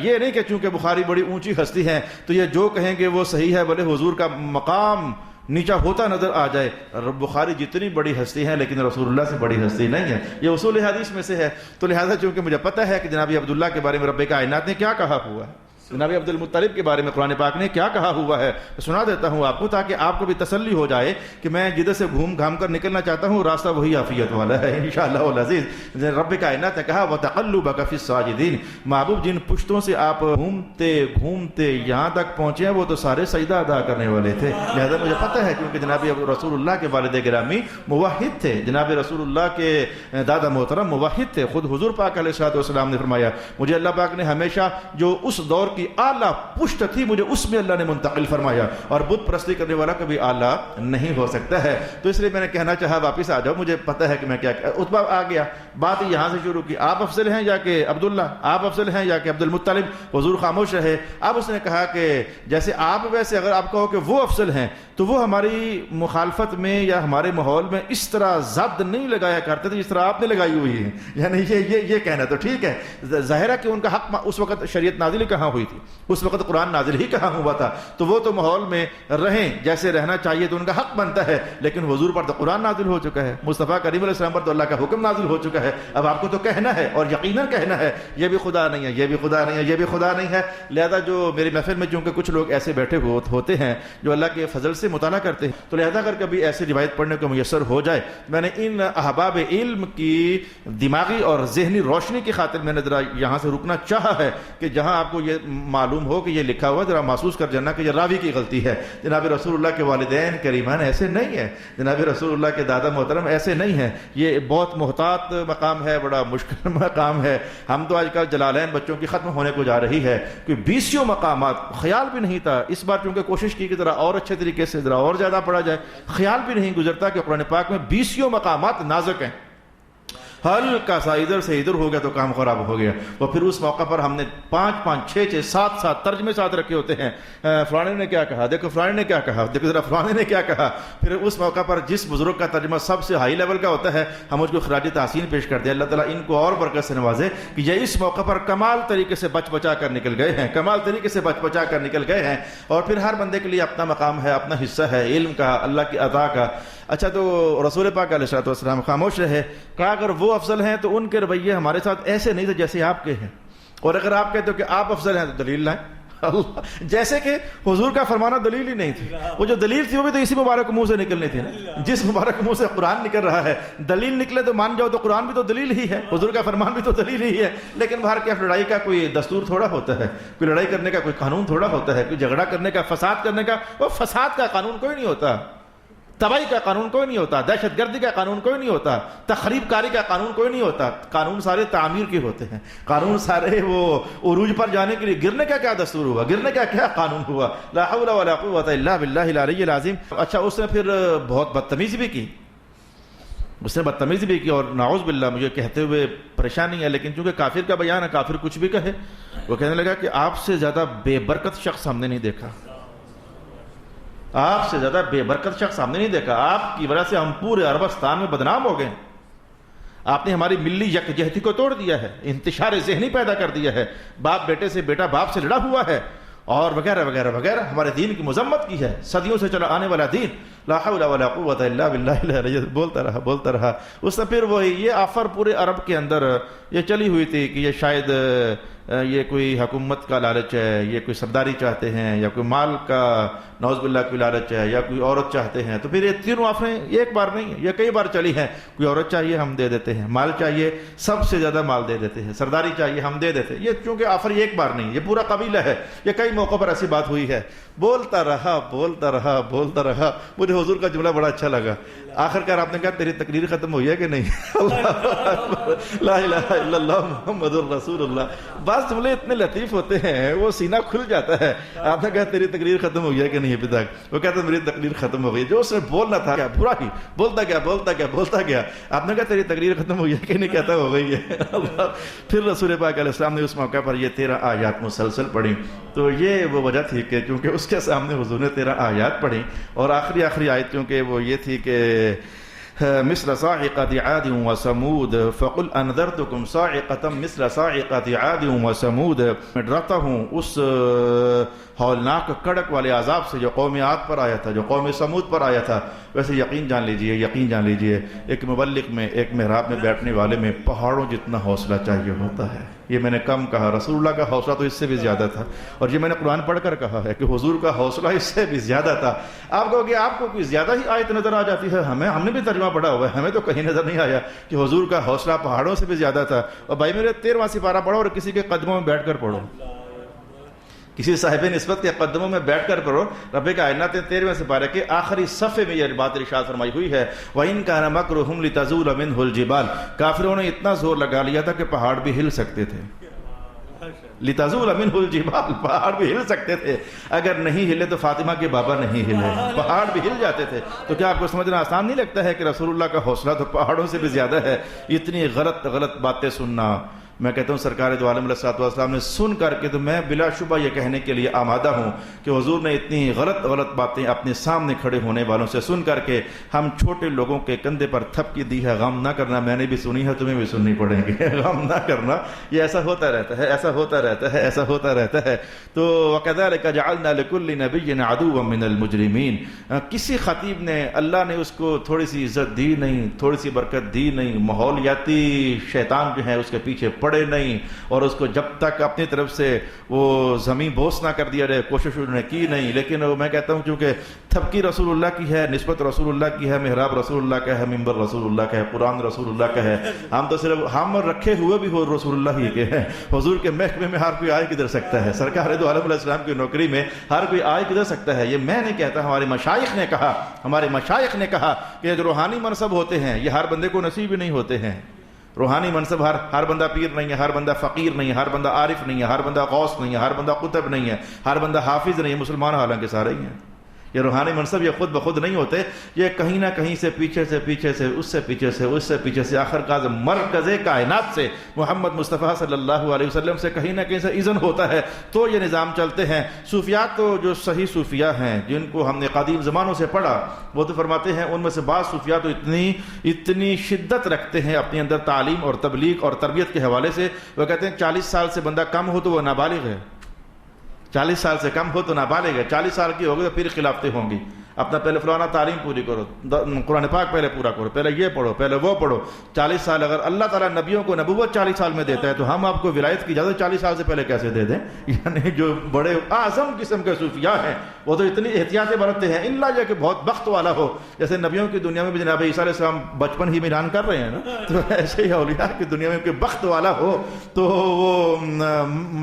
یہ نہیں کہ چونکہ بخاری بڑی اونچی ہستی ہے تو یہ جو کہیں گے وہ صحیح ہے، بھلے حضور کا مقام نیچا ہوتا نظر آ جائے۔ بخاری جتنی بڑی ہستی ہے لیکن رسول اللہ سے بڑی ہستی نہیں ہے، یہ اصول حدیث میں سے ہے۔ تو لہٰذا چونکہ مجھے پتہ ہے کہ جناب عبداللہ کے بارے میں رب کائنات نے کیا کہا ہوا ہے، جناب عبد المطلب کے بارے میں قرآن پاک نے کیا کہا ہوا ہے، سنا دیتا ہوں آپ کو تاکہ آپ کو بھی تسلی ہو جائے کہ میں جدھر سے گھوم گھام کر نکلنا چاہتا ہوں راستہ وہی عافیت والا ہے انشاءاللہ العزیز۔ رب کائنات نے کہا وَتَقَلُّبَكَ فِي السَّاجِدِينَ، محبوب جن پشتوں سے آپ گھومتے گھومتے یہاں تک پہنچے ہیں وہ تو سارے سجدہ ادا کرنے والے تھے۔ لہذا مجھے پتہ ہے کیونکہ جناب رسول اللہ کے والد گرامی موحد تھے، جناب رسول اللہ کے دادا محترم موحد تھے۔ خود حضور پاک علیہ الصلوۃ والسلام نے فرمایا مجھے اللہ پاک نے ہمیشہ جو اس دور کی اعلیٰ پشت تھی مجھے اس میں اللہ نے منتقل فرمایا، اور بت پرستی کرنے والا کبھی اعلیٰ نہیں ہو سکتا ہے۔ تو اس لیے میں نے کہنا چاہا واپس آ جاؤ، مجھے پتہ ہے کہ میں کیا اتبا آ گیا، بات یہاں سے شروع کی آپ افضل ہیں یا کہ عبداللہ، آپ افضل ہیں یا کہ عبد المطلب، حضور خاموش رہے۔ اب اس نے کہا کہ جیسے آپ ویسے اگر آپ کہو کہ وہ افضل ہیں تو وہ ہماری مخالفت میں یا ہمارے ماحول میں اس طرح زد نہیں لگایا کرتے تھے جس طرح آپ نے لگائی ہوئی ہے، یعنی یہ کہنا تو ٹھیک ہے، ظاہر ہے کہ ان کا حق اس وقت شریعت نازل ہی کہاں ہوئی تھی، اس وقت قرآن نازل ہی کہاں ہوا تھا، تو وہ تو ماحول میں رہیں جیسے رہنا چاہیے تو ان کا حق بنتا ہے، لیکن حضور پر تو قرآن نازل ہو چکا ہے، مصطفیٰ کریم علیہ السلام پر تو اللہ کا حکم نازل ہو چکا ہے۔ اب آپ کو تو کہنا ہے اور یقیناً کہنا ہے یہ بھی خدا نہیں ہے، یہ بھی خدا نہیں ہے، یہ بھی خدا نہیں ہے۔ لہذا جو میری محفل میں چونکہ کچھ لوگ ایسے بیٹھے ہوتے ہیں جو اللہ کے فضل سے مطالعہ کرتے ہیں، تو لہذا اگر کبھی ایسی روایت پڑھنے کو میسر ہو جائے، میں نے ان احباب علم کی دماغی اور ذہنی روشنی کی خاطر میں نے ذرا یہاں سے رکنا چاہا ہے کہ جہاں آپ کو یہ معلوم ہو کہ یہ لکھا ہوا ذرا محسوس کر جانا کہ یہ راوی کی غلطی ہے۔ جناب رسول اللہ کے والدین کریمان ایسے نہیں ہیں، جناب رسول اللہ کے دادا محترم ایسے نہیں ہیں، یہ بہت محتاط مقام ہے، بڑا مشکل مقام ہے۔ ہم تو آج کل جلالین بچوں کی ختم ہونے کو جا رہی ہے، کوئی 20 مقامات خیال بھی نہیں تھا، اس بار چونکہ کوشش کی کہ ذرا اور اچھے طریقے سے ذرا اور زیادہ پڑھا جائے، خیال بھی نہیں گزرتا کہ قرآن پاک میں 20 مقامات نازک ہیں، ہلکا سا ادھر سے ادھر ہو گیا تو کام خراب ہو گیا۔ اور پھر اس موقع پر ہم نے 5 6 7 ترجمے ساتھ رکھے ہوتے ہیں، فلانے نے کیا کہا، دیکھو فلانے نے کیا کہا، دیکھو ذرا فلانے نے کیا کہا۔ پھر اس موقع پر جس بزرگ کا ترجمہ سب سے ہائی لیول کا ہوتا ہے ہم اس کو خراج تحسین پیش کرتے ہیں۔ اللہ تعالیٰ ان کو اور برکت سے نوازے کہ یہ اس موقع پر کمال طریقے سے بچ بچا کر نکل گئے ہیں، کمال طریقے سے بچ بچا کر نکل گئے ہیں۔ اور پھر ہر بندے کے لیے اپنا مقام ہے، اپنا حصہ ہے علم کا، اللہ کی عطا کا۔ اچھا تو رسول پاک علیہ الصلوۃ والسلام خاموش رہے، کہا اگر وہ افضل ہیں تو ان کے رویے ہمارے ساتھ ایسے نہیں تھے جیسے آپ کے ہیں، اور اگر آپ کہتے ہو کہ آپ افضل ہیں تو دلیل لائیں۔ جیسے کہ حضور کا فرمانا دلیل ہی نہیں تھی، وہ جو دلیل تھی وہ بھی تو اسی مبارک منہ سے نکلنی تھی نا، جس مبارک منہ سے قرآن نکل رہا ہے، دلیل نکلے تو مان جاؤ، تو قرآن بھی تو دلیل ہی ہے، حضور کا فرمان بھی تو دلیل ہی ہے۔ لیکن باہر کیا لڑائی کا کوئی دستور تھوڑا ہوتا ہے، کوئی لڑائی کرنے کا کوئی قانون تھوڑا ہوتا ہے، کوئی جھگڑا کرنے کا، فساد کرنے کا، وہ فساد کا قانون کوئی نہیں ہوتا، تباہی کا قانون کوئی نہیں ہوتا، دہشت گردی کا قانون کوئی نہیں ہوتا، تخریب کاری کا قانون کوئی نہیں ہوتا، قانون سارے تعمیر کے ہوتے ہیں، قانون سارے وہ عروج پر جانے کے لیے۔ گرنے کا کیا دستور ہوا، گرنے کا کیا قانون ہوا، لا حول ولا قوت الا باللہ العلی العظیم۔ اچھا اس نے پھر بہت بدتمیزی بھی کی، اس نے بدتمیزی بھی کی، اور نعوذ باللہ مجھے کہتے ہوئے پریشانی ہے، لیکن چونکہ کافر کا بیان ہے، کافر کچھ بھی کہے، وہ کہنے لگا کہ آپ سے زیادہ بے برکت شخص ہم نے نہیں دیکھا، آپ سے زیادہ بے برکت شخص ہم نے نہیں دیکھا، آپ کی وجہ سے ہم پورے عربستان میں بدنام ہو گئے، آپ نے ہماری ملی یکجہتی کو توڑ دیا ہے، انتشار ذہنی پیدا کر دیا ہے، باپ بیٹے سے، بیٹا باپ سے لڑا ہوا ہے، اور وغیرہ وغیرہ وغیرہ، ہمارے دین کی مذمت کی ہے، صدیوں سے چلا آنے والا دین، لا حول ولا قوت الا باللہ۔ بولتا رہا اس نے پھر وہی یہ آفر پورے عرب کے اندر یہ چلی ہوئی تھی کہ یہ شاید یہ کوئی حکومت کا لالچ ہے، یہ کوئی سرداری چاہتے ہیں، یا کوئی مال کا نعوذ باللہ کوئی لالچ ہے، یا کوئی عورت چاہتے ہیں۔ تو پھر یہ تینوں آفریں ایک بار نہیں ہیں، یہ کئی بار چلی ہیں، کوئی عورت چاہیے ہم دے دیتے ہیں، مال چاہیے سب سے زیادہ مال دے دیتے ہیں، سرداری چاہیے ہم دے دیتے ہیں۔ یہ چونکہ آفر ایک بار نہیں، یہ پورا قبیلہ ہے، یہ کئی موقع پر ایسی بات ہوئی ہے۔ بولتا رہا، مجھے مجھے حضور کا جملہ بڑا اچھا لگا. آخر کار آپ نے کہا تیری تقریر ختم ہوئی ہے کہ نہیں؟ لا الہ الا اللہ محمد الرسول اللہ. بعض جملے اتنے لطیف ہوتے ہیں وہ سینہ کھل جاتا ہے. آپ نے کہا تیری تقریر ختم ہوئی ہے کہ نہیں ابھی تک؟ وہ کہتا میری تقریر ختم ہو گئی. جو اس نے بولنا تھا کیا برا ہی بولتا گیا. آپ نے کہا تیری تقریر ختم ہوئی ہے کہ نہیں؟ کہتا ہو گئی ہے. پھر رسول پاک علیہ السلام نے اس موقع پر یہ 13 آیات مسلسل پڑھی. تو یہ وہ وجہ تھی کہ چونکہ اس کے سامنے حضور نے 13 آیات پڑھی اور آخری آیت چونکہ وہ یہ تھی کہ مثل صاعقة عاد وثمود فقل انذرتكم صاعقة مثل صاعقة عاد وثمود. میں ڈراتا ہوں اس ہولناک کڑک والے عذاب سے جو قوم عاد پر آیا تھا, جو قوم سمود پر آیا تھا. ویسے یقین جان لیجئے ایک مبلغ میں, ایک محراب میں بیٹھنے والے میں پہاڑوں جتنا حوصلہ چاہیے ہوتا ہے. یہ میں نے کم کہا, رسول اللہ کا حوصلہ تو اس سے بھی زیادہ تھا. اور یہ میں نے قرآن پڑھ کر کہا ہے کہ حضور کا حوصلہ اس سے بھی زیادہ تھا. آپ کہو گے آپ کو کوئی زیادہ ہی آیت نظر آ جاتی ہے. ہم نے بھی ترجمہ پڑھا ہوا ہے, ہمیں تو کہیں نظر نہیں آیا کہ حضور کا حوصلہ پہاڑوں سے بھی زیادہ تھا. اور بھائی میرے 13واں سپارہ پڑھو اور کسی کے قدموں میں بیٹھ کر پڑھو, کسی صاحب نسبت کے قدموں میں بیٹھ کر پڑھو. رب کائنات 13ویں سپارے کے آخری صفحے میں یہ بات ارشاد فرمائی ہوئی ہے وَإِن كَانَ مَكْرُهُمْ لِتَزُولَ مِنْهُ الْجِبَالُ. کافروں نے اتنا زور لگا لیا تھا کہ پہاڑ بھی ہل سکتے تھے. لِتَزُولَ مِنْهُ الْجِبَالُ, پہاڑ بھی ہل سکتے تھے. اگر نہیں ہلے تو فاطمہ کے بابا نہیں ہلے, پہاڑ بھی ہل جاتے تھے. تو کیا آپ کو سمجھنا آسان نہیں لگتا ہے کہ رسول اللہ کا حوصلہ تو پہاڑوں سے بھی زیادہ ہے؟ اتنی غلط باتیں سننا. میں کہتا ہوں سرکار دو عالم علیہ السلام نے سن کر کے تو میں بلا شبہ یہ کہنے کے لیے آمادہ ہوں کہ حضور نے اتنی غلط باتیں اپنے سامنے کھڑے ہونے والوں سے سن کر کے ہم چھوٹے لوگوں کے کندھے پر تھپکی دی ہے. غم نہ کرنا, میں نے بھی سنی ہے, تمہیں بھی سننی پڑیں گی. غم نہ کرنا, یہ ایسا ہوتا رہتا ہے. تو وَكَذَلِكَ جَعَلْنَا لِكُلِّ نَبِيٍّ عَدُوًّا مِّنَ الْمُجْرِمِينَ. کسی خطیب نے اللہ نے اس کو تھوڑی سی عزت دی نہیں, تھوڑی سی برکت دی نہیں. ماحولیاتی شیطان جو ہے اس کے پیچھے پڑے نہیں, اور اس کو جب تک اپنی طرف سے وہ زمین بوس نہ کر دیا جائے کوشش انہوں نے کی نہیں. لیکن میں کہتا ہوں چونکہ تھپکی رسول اللہ کی ہے, نسبت رسول اللہ کی ہے, محراب رسول اللہ کا ہے, ممبر رسول اللہ کا ہے, قرآن رسول اللہ کا ہے. ہم تو صرف ہم رکھے ہوئے بھی ہو رسول اللہ ہی کے ہیں. حضور کے محکمے میں ہر کوئی آئے کدھر سکتا ہے, سرکار دو عالم علیہ السلام کی نوکری میں ہر کوئی آئے کدھر سکتا ہے. یہ میں نہیں کہتا, ہمارے مشائخ نے کہا کہ جو روحانی منصب ہوتے ہیں یہ ہر بندے کو نصیب ہی نہیں ہوتے ہیں. روحانی منصب ہر بندہ پیر نہیں ہے, ہر بندہ فقیر نہیں ہے, ہر بندہ عارف نہیں ہے, ہر بندہ غوث نہیں ہے, ہر بندہ قطب نہیں ہے, ہر بندہ حافظ نہیں ہے. مسلمان حالانکہ سارے ہی ہیں. یہ روحانی منصب یہ خود بخود نہیں ہوتے, یہ کہیں نہ کہیں سے پیچھے سے آخر کار مرکز کائنات سے محمد مصطفیٰ صلی اللہ علیہ وسلم سے کہیں نہ کہیں سے اذن ہوتا ہے تو یہ نظام چلتے ہیں. صوفیات تو جو صحیح صوفیاء ہیں جن کو ہم نے قدیم زمانوں سے پڑھا وہ تو فرماتے ہیں ان میں سے بعض صوفیاء تو اتنی شدت رکھتے ہیں اپنے اندر تعلیم اور تبلیغ اور تربیت کے حوالے سے. وہ کہتے ہیں 40 سال سے بندہ کم ہو تو وہ نابالغ ہے, 40 سال سے کم ہو تو نابالغ ہے. 40 سال کی ہوگی تو پھر خلافتیں ہوں گی. اپنا پہلے فلانا تعلیم پوری کرو, قرآن پاک پہلے پورا کرو, پہلے یہ پڑھو, پہلے وہ پڑھو. 40 سال اگر اللہ تعالیٰ نبیوں کو نبوت 40 سال میں دیتا ہے تو ہم آپ کو ولایت کی اجازت 40 سال سے پہلے کیسے دے دیں؟ یعنی جو بڑے اعظم قسم کے صوفیاء ہیں وہ تو اتنی احتیاطیں برتتے ہیں, اللہ یہ کہ بہت بخت والا ہو. جیسے نبیوں کی دنیا میں بھی جناب عیسیٰ علیہ السلام بچپن ہی میں اعلان کر رہے ہیں نا, تو ایسے ہی اولیاء کی دنیا میں کہ بخت والا ہو تو وہ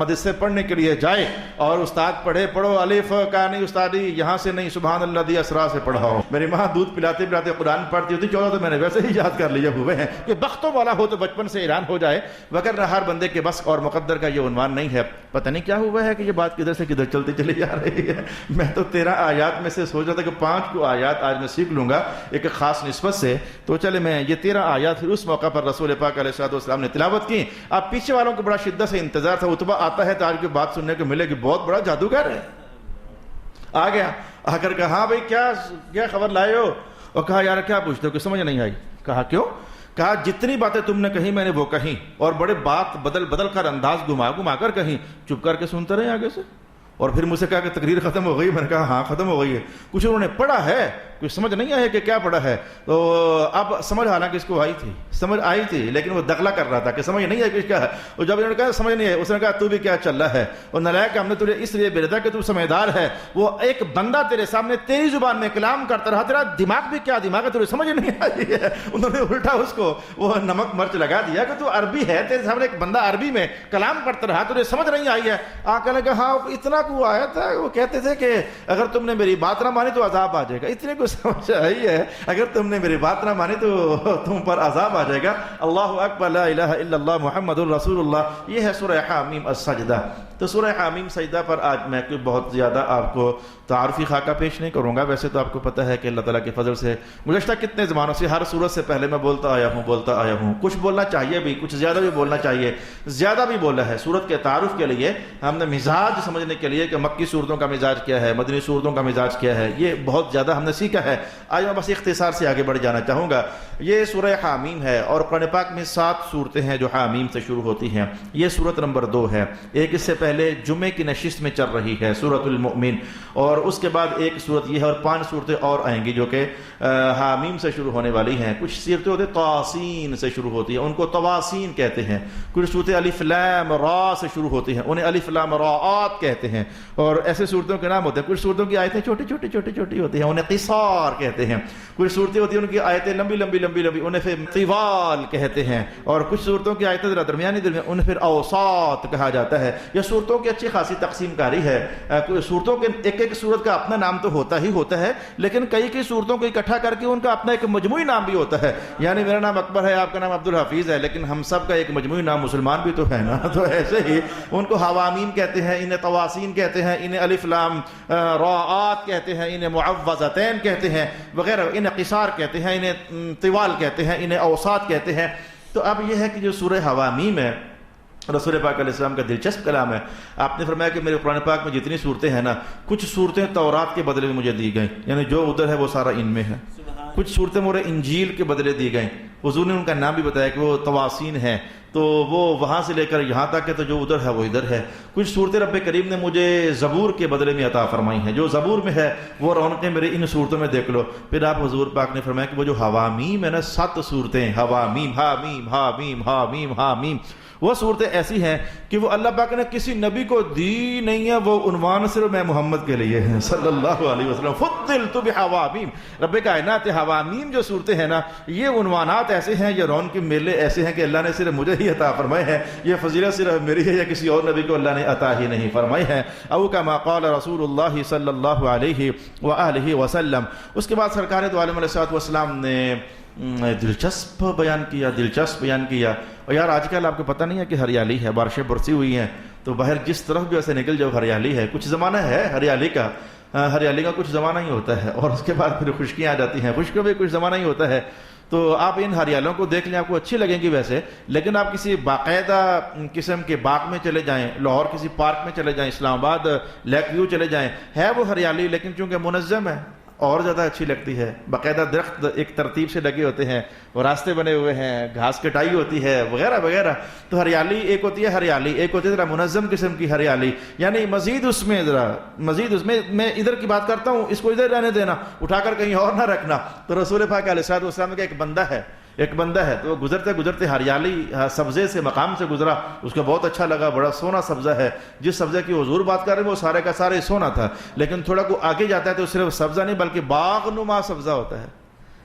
مدرسے پڑھنے کے لیے جائے اور استاد پڑھو الف کا نہیں استادی یہاں سے نہیں, سبحان اللہ دی اسرا سے پڑھاؤ. میری ماں دودھ پلاتے قرآن پڑھتی ہوتی 14 تو میں نے ویسے ہی یاد کر لیے ہوئے ہیں کہ بختوں والا ہو تو بچپن سے اعلان ہو جائے, وگرنہ ہر بندے کے بس اور مقدر کا یہ عنوان نہیں ہے. پتہ نہیں کیا ہوا ہے کہ یہ بات کدھر سے کدھر چلتی چلی جا رہی ہے. میں تو 13 آیات میں سے سوچ رہا تھا کہ 5 کو آیات آج میں سیکھ لوں گا ایک خاص نسبت سے. تو چلے میں یہ 13 آیات پھر اس موقع پر رسول پاک علیہ السلام نے تلاوت کی. اب پیچھے والوں کو بڑا شدت سے انتظار تھا, عتبہ آتا ہے تو آج کی بات سننے کو ملے کہ بہت بڑا جادوگر ہے. آ گیا, آ کر کہا ہاں بھائی کیا خبر لائے ہو؟ اور کہا یار کیا پوچھتے ہو کہ سمجھ نہیں آئی. کہا کیوں؟ کہا جتنی باتیں تم نے کہیں میں نے وہ کہیں, اور بڑے بات بدل کر انداز گھما کر کہیں. چپ کر کے سنتے رہے آگے سے. اور پھر مجھ سے کہا کہ تقریر ختم ہو گئی. میں نے کہا ہاں ختم ہو گئی ہے. کچھ انہوں نے پڑھا ہے, کچھ سمجھ نہیں آیا کہ کیا پڑھا ہے. تو اب سمجھ حالانکہ اس کو سمجھ آئی تھی لیکن وہ دغلا کر رہا تھا کہ سمجھ نہیں آئی کہ کیا ہے. اور جب انہوں نے کہا سمجھ نہیں آئی, اس نے کہا تو بھی کیا چل رہا ہے. اور نالائق ہم نے تجھے اس لیے بھیجا کہ تو سمجھدار ہے. وہ ایک بندہ تیرے سامنے تیری زبان میں کلام کرتا رہا, تیرا دماغ بھی کیا دماغ ہے, تجھے سمجھ نہیں آئی ہے. انہوں نے الٹا اس کو وہ نمک مرچ لگا دیا کہ تو عربی ہے, تیرے سامنے ایک بندہ عربی میں کلام کرتا رہا, تجھے سمجھ نہیں آئی ہے. آ کہنے کہ ہاں اتنا وہ آیت ہے، وہ کہتے تھے کہ اگر تم نے میری بات نہ مانی تو عذاب آ جائے گا. اتنے کو سمجھ آئی ہے، اگر تم نے میری بات نہ مانی تو تم پر عذاب آ جائے گا. اللہ اکبر، لا الہ الا اللہ محمد الرسول اللہ. یہ ہے سورہ حامیم السجدہ. تو سورہ حامیم سجدہ پر آج میں کوئی بہت زیادہ آپ کو تعارفی خاکہ پیش نہیں کروں گا. ویسے تو آپ کو پتہ ہے کہ اللہ تعالیٰ کے فضل سے گزشتہ کتنے زمانوں سے ہر صورت سے پہلے میں بولتا آیا ہوں. کچھ بولنا چاہیے بھی، کچھ زیادہ بھی بولنا چاہیے. زیادہ بھی بولا ہے صورت کے تعارف کے لیے، ہم نے مزاج سمجھنے کے لیے کہ مکی صورتوں کا مزاج کیا ہے، مدنی صورتوں کا مزاج کیا ہے، یہ بہت زیادہ ہم نے سیکھا ہے. آج میں بس اختصار سے آگے بڑھ جانا چاہوں گا. یہ سورہ حامیم ہے اور قرآن پاک میں 7 صورتیں ہیں جو حامیم سے شروع ہوتی ہیں. یہ سورت نمبر 2 ہے. ایک اس سے پہلے جمعے کی نشست میں چل رہی ہے سورۃ المؤمن، اور اس کے بعد ایک صورت یہ ہے اور 5 صورتیں اور آئیں گی جو کہ حامیم سے شروع ہونے والی ہیں. کچھ صورتیں ہوتے طاسین سے شروع ہوتی ہیں، ان کو طواسین کہتے ہیں. کچھ صورتیں الف لام را سے شروع ہوتی ہیں، انہیں الف لام راءات کہتے ہیں. اور ایسے صورتوں کے نام ہوتے ہیں. کچھ صورتوں کی آیتیں چھوٹی چھوٹی ہوتی ہیں، انہیں قصار کہتے ہیں. کچھ صورتیں ہوتی ہیں ان کی آیتیں لمبی انہیں پھر طوال کہتے ہیں. اور کچھ صورتوں کی آیتیں ذرا درمیانی انہیں پھر اوساط کہا جاتا ہے. یہ صورتوں کی اچھی خاصی تقسیم کاری ہے. صورتوں کے ایک صورت کا اپنا نام تو ہوتا ہے، لیکن کئی صورتوں کو اکٹھا کر کے ان کا اپنا ایک مجموعی نام بھی ہوتا ہے. یعنی میرا نام اکبر ہے، آپ کا نام عبدالحفیظ ہے، لیکن ہم سب کا ایک مجموعی نام مسلمان بھی تو ہے نا. تو ایسے ہی ان کو حوامیم کہتے ہیں، انہیں طواسین کہتے ہیں، انہیں الف لام راءات کہتے ہیں، انہیں معوذتین کہتے ہیں وغیرہ، انہیں قصار کہتے ہیں، انہیں طوال کہتے ہیں، انہیں اوساط کہتے ہیں. تو اب یہ ہے کہ جو سورہ حوامیم ہے رسول پاک علیہ السلام کا دلچسپ کلام ہے. آپ نے فرمایا کہ میرے قرآن پاک میں جتنی صورتیں ہیں نا، کچھ صورتیں تورات کے بدلے میں مجھے دی گئیں، یعنی جو ادھر ہے وہ سارا ان میں ہے. کچھ صورتیں مجھے انجیل کے بدلے دی گئیں. حضور نے ان کا نام بھی بتایا کہ وہ طواسین ہیں، تو وہ وہاں سے لے کر یہاں تک ہے، تو جو ادھر ہے وہ ادھر ہے. کچھ صورتیں رب کریم نے مجھے زبور کے بدلے میں عطا فرمائی ہیں، جو زبور میں ہے وہ رونقیں میرے ان صورتوں میں دیکھ لو. پھر آپ حضور پاک نے فرمایا کہ وہ جو حوامیم ہے نا، 7 صورتیں حوامیم، حامیم حامیم حامیم حامیم، وہ صورتیں ایسی ہیں کہ وہ اللہ پاک نے کسی نبی کو دی نہیں ہے. وہ عنوان صرف میں محمد کے لیے ہے صلی اللہ علیہ وسلم. فضلت بحوامیم، رب کائنات حوامیم جو صورتیں ہیں نا، یہ عنوانات ایسے ہیں، یہ رون کے میلے ایسے ہیں کہ اللہ نے صرف مجھے ہی عطا فرمائے ہیں. یہ فضیلت صرف میری ہے یا کسی اور نبی کو اللہ نے عطا ہی نہیں فرمائی ہے. او کما قال رسول اللہ صلی اللہ علیہ وآلہ وسلم. اس کے بعد سرکار دو عالم علیہ السلام نے دلچسپ بیان کیا. اور یار آج کل آپ کو پتہ نہیں ہے کہ ہریالی ہے، بارشیں برسی ہوئی ہیں، تو باہر جس طرف بھی ایسے نکل جاؤ ہریالی ہے. کچھ زمانہ ہے ہریالی کا کچھ زمانہ ہی ہوتا ہے، اور اس کے بعد پھر خشکیاں آ جاتی ہیں، خشکیوں بھی کچھ زمانہ ہی ہوتا ہے. تو آپ ان ہریالیوں کو دیکھ لیں، آپ کو اچھی لگیں گی ویسے، لیکن آپ کسی باقاعدہ قسم کے باغ میں چلے جائیں، لاہور کسی پارک میں چلے جائیں، اسلام آباد لیک ویو چلے جائیں، ہے وہ ہریالی لیکن چونکہ منظم ہے اور زیادہ اچھی لگتی ہے. باقاعدہ درخت ایک ترتیب سے لگے ہوتے ہیں، وہ راستے بنے ہوئے ہیں، گھاس کٹائی ہوتی ہے وغیرہ وغیرہ. تو ہریالی ایک ہوتی ہے ذرا منظم قسم کی ہریالی. یعنی مزید اس میں میں ادھر کی بات کرتا ہوں، اس کو ادھر رہنے دینا، اٹھا کر کہیں اور نہ رکھنا. تو رسول پاک علیہ السلام کا ایک بندہ ہے تو وہ گزرتے ہریالی سبزے سے مقام سے گزرا، اس کو بہت اچھا لگا، بڑا سونا سبزہ ہے. جس سبزے کی حضور بات کر رہے ہیں وہ سارے کا سارے سونا تھا، لیکن تھوڑا کو آگے جاتا ہے تو صرف سبزہ نہیں بلکہ باغ نما سبزہ ہوتا ہے.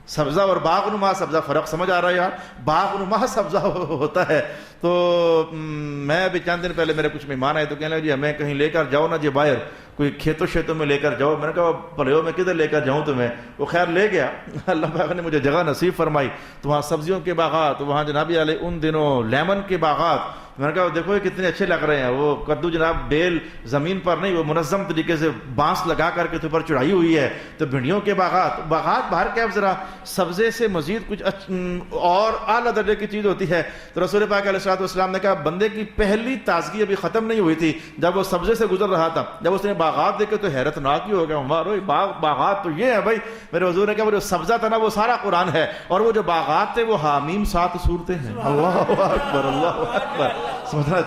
سبزہ اور باغ نما سبزہ، فرق سمجھ آ رہا ہے یار؟ باغ نما سبزہ ہوتا ہے. تو میں ابھی چند دن پہلے میرے کچھ مہمان آئے تو کہنے لگے جی ہمیں کہیں لے کر جاؤ نا جی، باہر کوئی کھیتوں میں لے کر جاؤ. میں نے کہا پلیو میں کدھر لے کر جاؤں تمہیں؟ وہ خیر لے گیا. اللہ پاک نے مجھے جگہ نصیب فرمائی، تو وہاں سبزیوں کے باغات، وہاں جناب علیہ ان دنوں لیمن کے باغات. میں نے کہا دیکھو یہ کتنے اچھے لگ رہے ہیں. وہ کدو جناب بیل زمین پر نہیں، وہ منظم طریقے سے بانس لگا کر کے اوپر چڑھائی ہوئی ہے. تو بھنڈیوں کے باغات باہر کے اب ذرا سبزے سے مزید کچھ اور اعلیٰ درجے کی چیز ہوتی ہے. تو رسول پاک علیہ السلام نے کہا بندے کی پہلی تازگی ابھی ختم نہیں ہوئی تھی جب وہ سبزے سے گزر رہا تھا. جب اس نے باغات دیکھے تو حیرت ناک ہی ہو گیا. ہمارے باغات تو یہ ہے بھائی. میرے حضور نے کہا وہ جو سبزہ تھا نا وہ سارا قرآن ہے، اور وہ جو باغات تھے وہ حامیم 7 صورتیں ہیں. اللہ اکبر اللہ اکبر. سمجھنا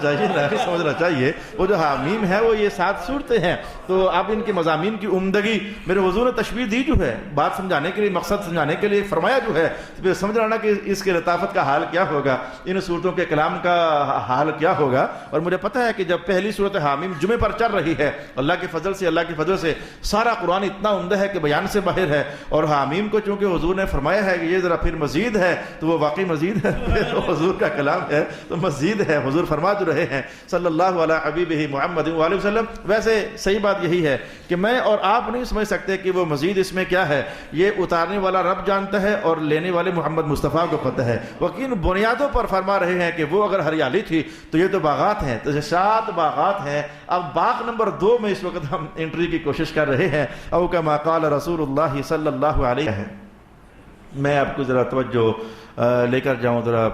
چاہیے وہ جو حامیم ہے وہ یہ 7 صورتیں ہیں. تو آپ ان کے مضامین کی عمدگی میرے حضور نے تشبیہ دی جو ہے، بات سمجھانے کے لیے، مقصد سمجھانے کے لیے فرمایا جو ہے. پھر سمجھ رہا نا کہ اس کے لطافت کا حال کیا ہوگا، ان صورتوں کے کلام کا حال کیا ہوگا. اور مجھے پتہ ہے کہ جب پہلی صورت حامیم جمعے پر چل رہی ہے، اللہ کے فضل سے سارا قرآن اتنا عمدہ ہے کہ بیان سے باہر ہے. اور حامیم کو چونکہ حضور نے فرمایا ہے کہ یہ ذرا پھر مزید ہے، تو وہ واقعی مزید ہے. حضور کا کلام ہے تو مزید ہے. حضور فرما جو رہے ہیں صلی اللہ علیہ حبیبہ محمد وآلہ وسلم. ویسے صحیح بات یہی ہے کہ میں اور آپ نہیں سمجھ سکتے کہ وہ مزید اس میں کیا ہے. یہ اتارنے والا رب جانتا ہے اور لینے والے محمد مصطفیٰ کو پتہ ہے. وہ کن بنیادوں پر فرما رہے ہیں کہ وہ اگر ہریالی تھی تو یہ تو باغات ہیں, تو 7 باغات ہیں. اب باغ نمبر 2 میں اس وقت ہم انٹری کی کوشش کر رہے ہیں. او کما قال رسول اللہ صلی اللہ علیہ وسلم. میں آپ کو ذرا توجہ لے کر جاؤں ذرا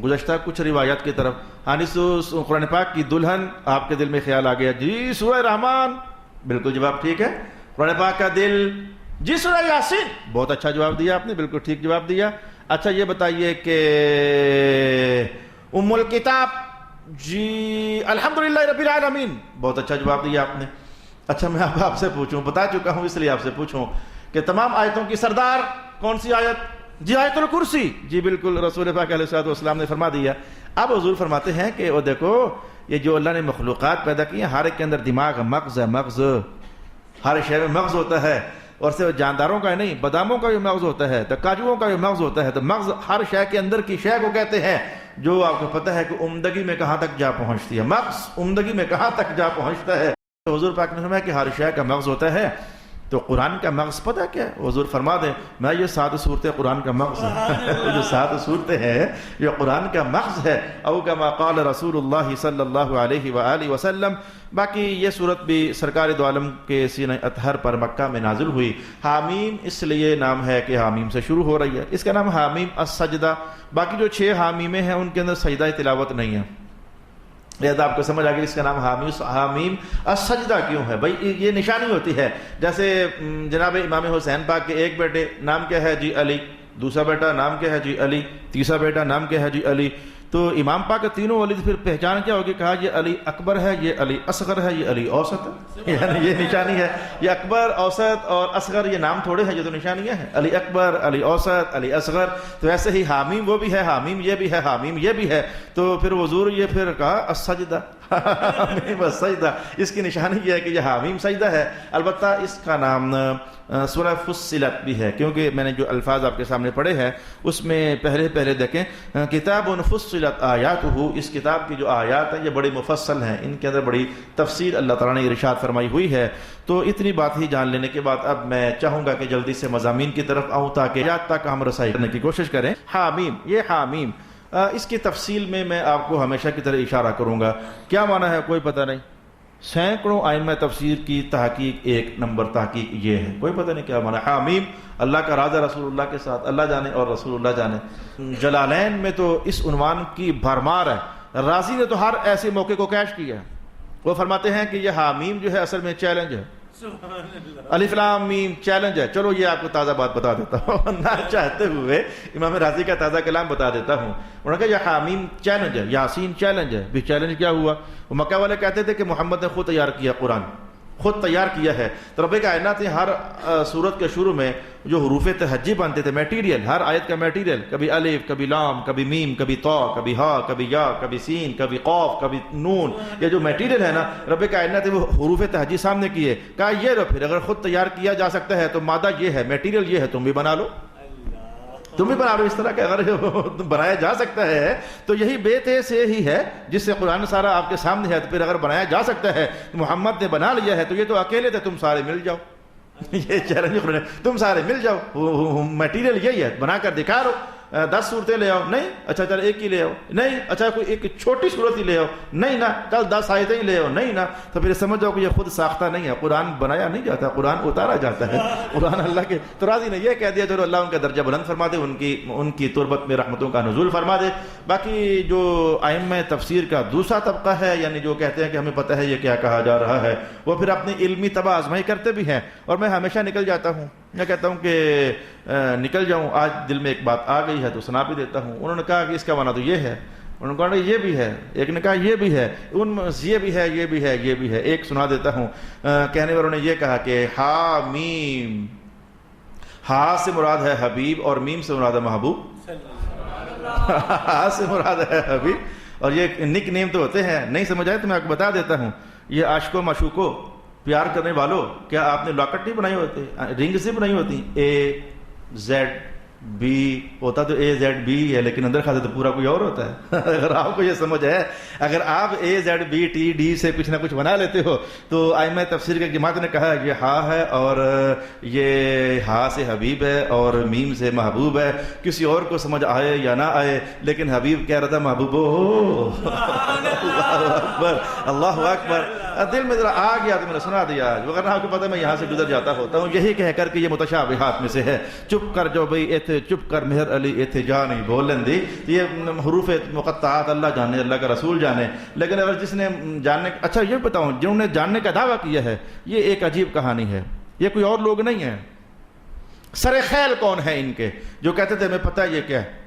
گزشتہ کچھ روایات کی طرف. قرآن پاک کی دلہن آپ کے دل میں خیال آ گیا, جی سورہ رحمان, بالکل جواب ٹھیک ہے. قرآن پاک کا دل, جی سورہ یاسین, بہت اچھا جواب دیا آپ نے, بالکل ٹھیک جواب دیا. اچھا یہ بتائیے کہ ام الکتاب, جی الحمدللہ رب العالمین, بہت اچھا جواب دیا آپ نے. اچھا میں اب آپ سے پوچھوں, بتا چکا ہوں اس لیے آپ سے پوچھوں کہ تمام آیتوں کی سردار کون سی آیت؟ جی آیت الکرسی. جی بالکل, رسول پاک علیہ السلام نے فرما دیا. اب حضور فرماتے ہیں کہ وہ دیکھو یہ جو اللہ نے مخلوقات پیدا کی ہیں ہر ایک کے اندر دماغ, مغز ہے, مغز ہر شے میں مغز ہوتا ہے, اور صرف جانداروں کا ہی نہیں, باداموں کا بھی مغز ہوتا ہے, تو کاجوؤں کا بھی مغز ہوتا ہے. تو مغز ہر شے کے اندر کی شے کو کہتے ہیں جو آپ کو پتہ ہے کہ عمدگی میں کہاں تک جا پہنچتی ہے. مغز عمدگی میں کہاں تک جا پہنچتا ہے. تو حضور پاک نے فرمایا کہ ہر شے کا مغز ہوتا ہے. تو قرآن کا مغز پتہ کیا ہے؟ حضور فرما دیں, میں یہ 7 صورتیں قرآن کا مغز ہے. جو 7 صورتیں ہیں یہ قرآن کا مغز ہے. او کما قال رسول اللہ صلی اللہ علیہ وآلہ وسلم. باقی یہ صورت بھی سرکار دو عالم کے سینہ اطہر پر مکہ میں نازل ہوئی. حامیم اس لیے نام ہے کہ حامیم سے شروع ہو رہی ہے. اس کا نام حامیم السجدہ. باقی جو 6 حامیمیں ہیں ان کے اندر سجدہ تلاوت نہیں ہے. لہذا آپ کو سمجھ آ گئی اس کا نام حامیم السجدہ کیوں ہے. بھائی یہ نشانی ہوتی ہے, جیسے جناب امام حسین پاک کے ایک بیٹے نام کیا ہے؟ جی علی. دوسرا بیٹا نام کیا ہے؟ جی علی. تیسرا بیٹا نام کیا ہے؟ جی علی. تو امام پاک کے تینوں ولید پھر پہچان کیا ہوگی؟ کہا یہ علی اکبر ہے, یہ علی اصغر ہے, یہ علی اوسط ہے. یعنی یہ نشانی ہے. یہ اکبر, اوسط اور اصغر یہ نام تھوڑے ہیں, یہ تو نشانیاں ہیں. علی اکبر, علی اوسط, علی اصغر. تو ایسے ہی حامیم وہ بھی ہے, حامیم یہ بھی ہے, حامیم یہ بھی ہے. تو پھر حضور یہ پھر کہا السجدہ, حامیم السجدہ. اس کی نشانی یہ ہے کہ یہ حامیم سجدہ ہے. البتہ اس کا نام سورہ فصلت بھی ہے, کیونکہ میں نے جو الفاظ آپ کے سامنے پڑھے ہیں اس میں پہلے دیکھیں, کتاب فصلت آیاتہ. اس کتاب کی جو آیات ہیں یہ بڑی مفصل ہیں, ان کے اندر بڑی تفصیل اللہ تعالیٰ نے ارشاد فرمائی ہوئی ہے. تو اتنی بات ہی جان لینے کے بعد اب میں چاہوں گا کہ جلدی سے مضامین کی طرف آؤں تاکہ آیات تک ہم رسائی کرنے کی کوشش کریں. حامیم, یہ حامیم اس کی تفصیل میں آپ کو ہمیشہ کی طرح اشارہ کروں گا. کیا معنی ہے کوئی پتہ نہیں. سینکڑوں ائمہ تفسیر کی تحقیق 1 نمبر تحقیق یہ ہے, کوئی پتہ نہیں کیا معنی. حامیم اللہ کا راز رسول اللہ کے ساتھ, اللہ جانے اور رسول اللہ جانے. جلالین میں تو اس عنوان کی بھرمار ہے. رازی نے تو ہر ایسے موقع کو کیش کیا ہے. وہ فرماتے ہیں کہ یہ حامیم جو ہے اصل میں چیلنج ہے. الف لام میم چیلنج ہے. چلو یہ آپ کو تازہ بات بتا دیتا ہوں, نہ چاہتے ہوئے امام رازی کا تازہ کلام بتا دیتا ہوں. انہوں نے کہا یہ حامیم چیلنج ہے, یاسین چیلنج ہے. بھی چیلنج کیا ہوا؟ وہ مکہ والے کہتے تھے کہ محمد نے خود تیار کیا, قرآن خود تیار کیا ہے. تو رب کائنات نے ہر سورت کے شروع میں جو حروف تہجی بنتے تھے, میٹیریل, ہر آیت کا میٹیریل, کبھی الف, کبھی لام, کبھی میم, کبھی طا, کبھی ہا, کبھی یا, کبھی سین, کبھی قاف, کبھی نون, یہ جو میٹیریل ہے نا رب کائنات نے وہ حروف تہجی سامنے کیے. کہا یہ لو, پھر اگر خود تیار کیا جا سکتا ہے تو مادہ یہ ہے, میٹیریل یہ ہے, تم بھی بنا لو, تم بھی بنا لو. اس طرح کہ اگر بنایا جا سکتا ہے تو یہی بیت سے ہی ہے جس سے قرآن سارا آپ کے سامنے ہے. تو پھر اگر بنایا جا سکتا ہے, محمد نے بنا لیا ہے, تو یہ تو اکیلے تھے, تم سارے مل جاؤ. یہ چیلنج, تم سارے مل جاؤ, میٹیریل یہی ہے, بنا کر دکھا رہو. 10 صورتیں لے آؤ, نہیں اچھا چل ایک ہی لے آؤ, نہیں اچھا کوئی ایک چھوٹی صورت ہی لے آؤ, نہیں نا چل 10 آیتیں ہی لے آؤ, نہیں نا. تو پھر سمجھ جاؤ کہ یہ خود ساختہ نہیں ہے, قرآن بنایا نہیں جاتا, قرآن اتارا جاتا ہے. قرآن اللہ کے تو راضی نے یہ کہہ دیا چلو اللہ ان کا درجہ بلند فرما دے, ان کی تربت میں رحمتوں کا نزول فرما دے. باقی جو ائمہ تفسیر کا دوسرا طبقہ ہے, یعنی جو کہتے ہیں کہ ہمیں پتہ ہے یہ کیا کہا جا رہا ہے, وہ پھر اپنی علمی طبع آزمائی کرتے بھی ہیں. اور میں ہمیشہ نکل جاتا ہوں, میں کہتا ہوں کہ نکل جاؤں, آج دل میں ایک بات آ گئی ہے تو سنا بھی دیتا ہوں. انہوں نے کہا کہ اس کا معنی تو یہ ہے, انہوں نے کہا یہ بھی ہے, ایک نے کہا یہ بھی ہے, یہ بھی ہے, یہ بھی ہے, یہ بھی ہے. ایک سنا دیتا ہوں. کہنے والوں نے یہ کہا کہ حامیم, ہا سے مراد ہے حبیب اور میم سے مراد ہے محبوب. ہا سے مراد ہے حبیب, اور یہ نک نیم تو ہوتے ہیں, نہیں سمجھ آئے تو میں آپ کو بتا دیتا ہوں. یہ عاشقوں معشوقوں, پیار کرنے والوں, کیا آپ نے لاکٹ نہیں بنائی ہوتی, رنگز نہیں بنائی ہوتی, A Z بی ہوتا تو اے زیڈ بی ہے، لیکن اندر کھاتے تو پورا کوئی اور ہوتا ہے اگر آپ کو یہ سمجھ ہے، اگر آپ اے زیڈ بی ٹی ڈی سے کچھ نہ کچھ بنا لیتے ہو، تو ائمہ تفسیر کی جماعت نے کہا یہ ہا ہے اور یہ ہا سے حبیب ہے اور میم سے محبوب ہے، کسی اور کو سمجھ آئے یا نہ آئے، لیکن حبیب کہہ رہا تھا محبوب ہو اللہ اکبر اللہ اکبر، دل میں ذرا آ گیا تو میں نے سنا دیا آج، وغیرہ آپ کو پتہ میں یہاں سے گزر جاتا ہوتا ہوں یہی کہہ کر کہ یہ متشابہات میں سے ہے، چپ کر جو بھئی ایتھے چپ کر مہر علی ایتھے جا نہیں بولن دی، یہ حروف مقطعات اللہ جانے، اللہ کا رسول جانے، لیکن اگر جس نے جاننے، اچھا یہ بتاؤں جنہوں نے جاننے کا دعویٰ کیا ہے یہ ایک عجیب کہانی ہے، یہ کوئی اور لوگ نہیں ہیں، سر خیل کون ہے ان کے جو کہتے تھے ہمیں پتہ یہ کیا ہے،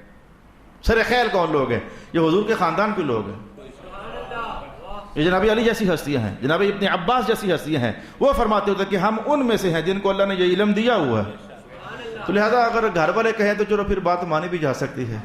سر خیل کون لوگ ہیں؟ یہ حضور کے خاندان کے لوگ ہیں، یہ جناب علی جیسی ہستیاں ہیں، جناب ابن عباس جیسی ہستیاں ہیں، وہ فرماتے ہوتے کہ ہم ان میں سے ہیں جن کو اللہ نے یہ علم دیا ہوا ہے، تو لہذا اگر گھر والے کہیں تو چلو پھر بات مانی بھی جا سکتی ہے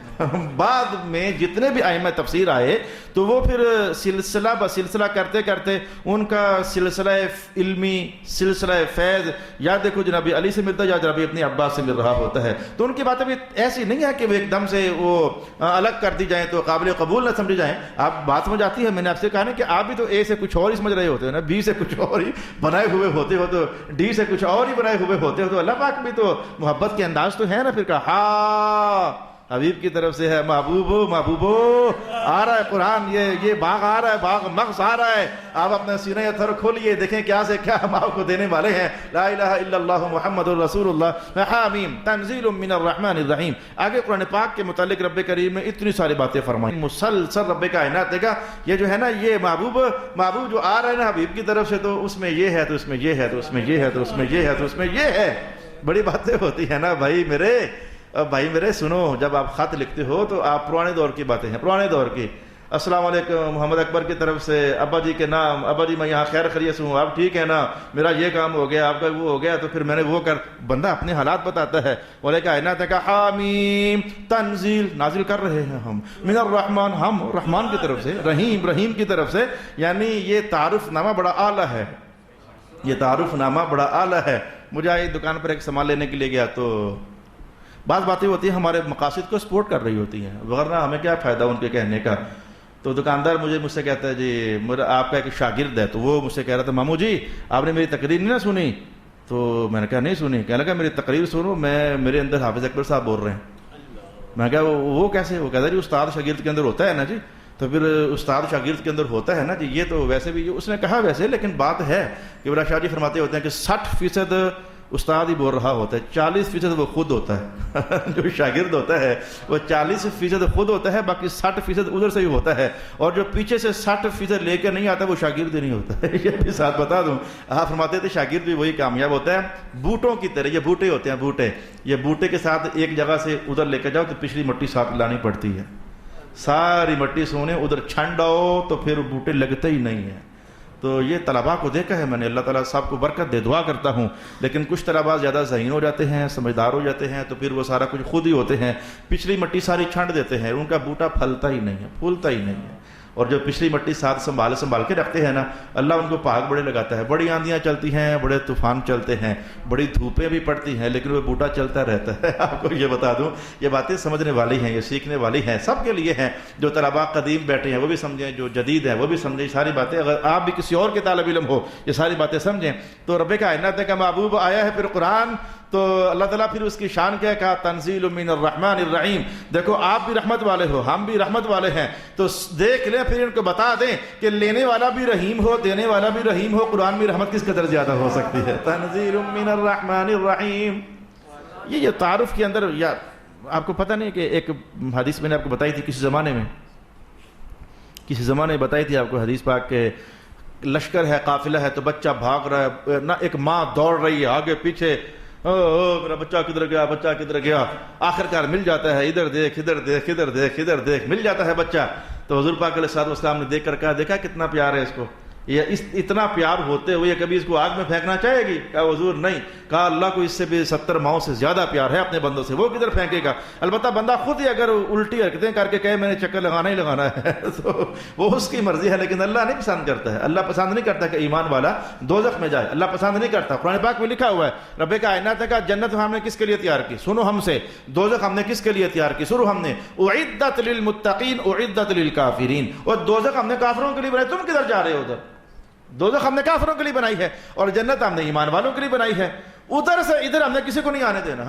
بعد میں جتنے بھی ائمہ تفسیر آئے تو وہ پھر سلسلہ بسلسلہ کرتے کرتے ان کا سلسلہ علمی سلسلہ فیض یا دیکھو جناب علی سے ملتا یا جناب ابن عباس سے مل رہا ہوتا ہے، تو ان کی باتیں بھی ایسی نہیں ہے کہ وہ ایک دم سے وہ الگ کر دی جائیں تو قابل قبول نہ سمجھی جائیں، آپ بات سمجھ آتی ہے، میں نے آپ سے کہا نا کہ آپ بھی تو اے سے کچھ اور ہی سمجھ رہے ہوتے ہیں نا، بی سے کچھ اور ہی بنائے ہوئے ہوتے ہو، تو ڈی سے کچھ اور ہی بنائے ہوئے ہوتے ہو، تو اللہ پاک بھی تو محبت کے انداز تو ہے نا، پھر کہا ہاں حبیب کی طرف سے ہے، محبوبو محبوبو آ رہا ہے قرآن، یہ باغ آ رہا ہے، باغ مغز آ رہا ہے، آپ اپنا سینہ تھر کھولیے دیکھیں کیا سے کیا ہم آپ کو دینے والے ہیں، لا الہ الا اللہ محمد الرسول اللہ، حامیم تنزیل من الرحمن الرحیم۔ آگے قرآن پاک کے متعلق رب کریم نے اتنی ساری باتیں فرمائیں، مسلسل رب کائنات دیکھا یہ جو ہے نا، یہ محبوب جو آ رہا ہے نا حبیب کی طرف سے، تو اس میں یہ ہے، تو اس میں یہ ہے، تو اس میں یہ ہے، تو اس میں یہ ہے، تو اس میں یہ ہے، بڑی باتیں ہوتی ہیں نا بھائی میرے سنو، جب آپ خط لکھتے ہو تو آپ پرانے دور کی باتیں ہیں، پرانے دور کی، السلام علیکم محمد اکبر کی طرف سے ابا جی کے نام، ابا جی میں یہاں خیر خیریت سے ہوں، آپ ٹھیک ہے نا، میرا یہ کام ہو گیا، آپ کا وہ ہو گیا، تو پھر میں نے وہ بندہ اپنے حالات بتاتا ہے، بولے کہ اینا تک حامیم تنزیل نازل کر رہے ہیں ہم من الرحمن، ہم رحمان کی طرف سے، رحیم کی طرف سے، یعنی یہ تعارف نامہ بڑا اعلیٰ ہے، یہ تعارف نامہ بڑا اعلیٰ ہے۔ مجھے آئی دکان پر ایک سامان لینے کے لیے گیا تو بعض باتیں ہوتی ہیں ہمارے مقاصد کو سپورٹ کر رہی ہوتی ہیں، ورنہ ہمیں کیا فائدہ ان کے کہنے کا، تو دکاندار مجھ سے کہتا ہے جی میرا آپ کا ایک شاگرد ہے، تو وہ مجھ سے کہہ رہا تھا مامو جی آپ نے میری تقریر نہیں نہ سنی، تو میں نے کہا نہیں سنی، کہنے لگا میری تقریر سنو، میرے اندر حافظ اکبر صاحب بول رہے ہیں، میں کہا وہ کیسے، وہ کہتا ہے جی استاد شاگرد کے اندر ہوتا ہے نا جی، تو پھر استاد شاگرد کے اندر ہوتا ہے نا جی، یہ تو ویسے بھی اس نے کہا ویسے، لیکن بات ہے کہ بڑا شاہ جی فرماتے ہوتے ہیں کہ 60% استاد ہی بول رہا ہوتا ہے، 40% وہ خود ہوتا ہے جو شاگرد ہوتا ہے وہ 40% خود ہوتا ہے، باقی 60% ادھر سے ہی ہوتا ہے، اور جو پیچھے سے 60% لے کے نہیں آتا وہ شاگرد ہی نہیں ہوتا ہے یہ بھی ساتھ بتا دوں، آپ فرماتے تھے شاگرد بھی وہی کامیاب ہوتا ہے، بوٹوں کی طرح، یہ بوٹے ہوتے ہیں، بوٹے، یہ بوٹے کے ساتھ ایک جگہ سے ادھر لے کے جاؤ تو پچھلی مٹی ساتھ لانی پڑتی ہے، ساری مٹی سونے ادھر چھنڈاؤ تو پھر بوٹے لگتے ہی نہیں ہیں۔ تو یہ طلباء کو دیکھا ہے میں نے، اللہ تعالیٰ صاحب کو برکت دے، دعا کرتا ہوں، لیکن کچھ طلباء زیادہ ذہین ہو جاتے ہیں، سمجھدار ہو جاتے ہیں، تو پھر وہ سارا کچھ خود ہی ہوتے ہیں، پچھلی مٹی ساری چھنڈ دیتے ہیں، ان کا بوٹا پھلتا ہی نہیں ہے، پھولتا ہی نہیں ہے، اور جو پچھلی مٹی ساتھ سنبھال کے رکھتے ہیں نا، اللہ ان کو پاک بڑے لگاتا ہے، بڑی آندیاں چلتی ہیں، بڑے طوفان چلتے ہیں، بڑی دھوپیں بھی پڑتی ہیں، لیکن وہ بوٹا چلتا رہتا ہے آپ کو یہ بتا دوں، یہ باتیں سمجھنے والی ہیں، یہ سیکھنے والی ہیں، سب کے لیے ہیں، جو طلباء قدیم بیٹھے ہیں وہ بھی سمجھیں، جو جدید ہیں وہ بھی سمجھیں، ساری باتیں، اگر آپ بھی کسی اور کے طالب علم ہو یہ ساری باتیں سمجھیں، تو رب کائنات کا محبوب آیا ہے پھر قرآن، تو اللہ تعالیٰ پھر اس کی شان کیا کہا، تنزیل من الرحمن الرحیم، دیکھو آپ بھی رحمت والے ہو، ہم بھی رحمت والے ہیں، تو دیکھ لیں، پھر ان کو بتا دیں کہ لینے والا بھی رحیم ہو، دینے والا بھی رحیم ہو، قرآن میں رحمت کس قدر زیادہ ہو سکتی ہے، تنزیل من الرحمن الرحیم۔ یہ تعارف کے اندر، یا آپ کو پتہ نہیں کہ ایک حدیث میں نے آپ کو بتائی تھی کسی زمانے میں بتائی تھی آپ کو حدیث پاک کے، لشکر ہے، قافلہ ہے، تو بچہ بھاگ رہا ہے نہ، ایک ماں دوڑ رہی ہے آگے پیچھے، میرا بچہ کدھر گیا، آخر کار مل جاتا ہے، ادھر دیکھ مل جاتا ہے بچہ، تو حضور پاک علیہ الصلوۃ والسلام نے دیکھ کر کہا، دیکھا کتنا پیار ہے اس کو، یہ اتنا پیار ہوتے ہوئے کبھی اس کو آگ میں پھینکنا چاہے گی؟ کہا حضور نہیں. کہا اللہ کو اس سے بھی 70 ماؤں سے زیادہ پیار ہے اپنے بندوں سے, وہ کدھر پھینکے گا؟ البتہ بندہ خود ہی اگر الٹی حرکتیں کر کے کہے میں نے چکر لگانا ہی لگانا ہے تو وہ اس کی مرضی ہے, لیکن اللہ نہیں پسند کرتا ہے. اللہ پسند نہیں کرتا کہ ایمان والا دوزخ میں جائے, اللہ پسند نہیں کرتا. قرآن پاک میں لکھا ہوا ہے رب کائنات نے کہا جنت ہم نے کس کے لیے تیار کی؟ سنو ہم سے. دوزخ ہم نے کس کے لیے تیار کی؟ سنو ہم نے اعدت للمتقین اعدت للکافرین. اور دوزخ ہم نے کافروں کے لیے بنائی, تم کدھر جا رہے ہو؟ ادھر دوزخ ہم نے کافروں کے لیے بنائی ہے اور جنت ہم نے ایمان والوں کے لیے بنائی ہے. ادھر سے ادھر ہم نے کسی کو نہیں آنے دینا.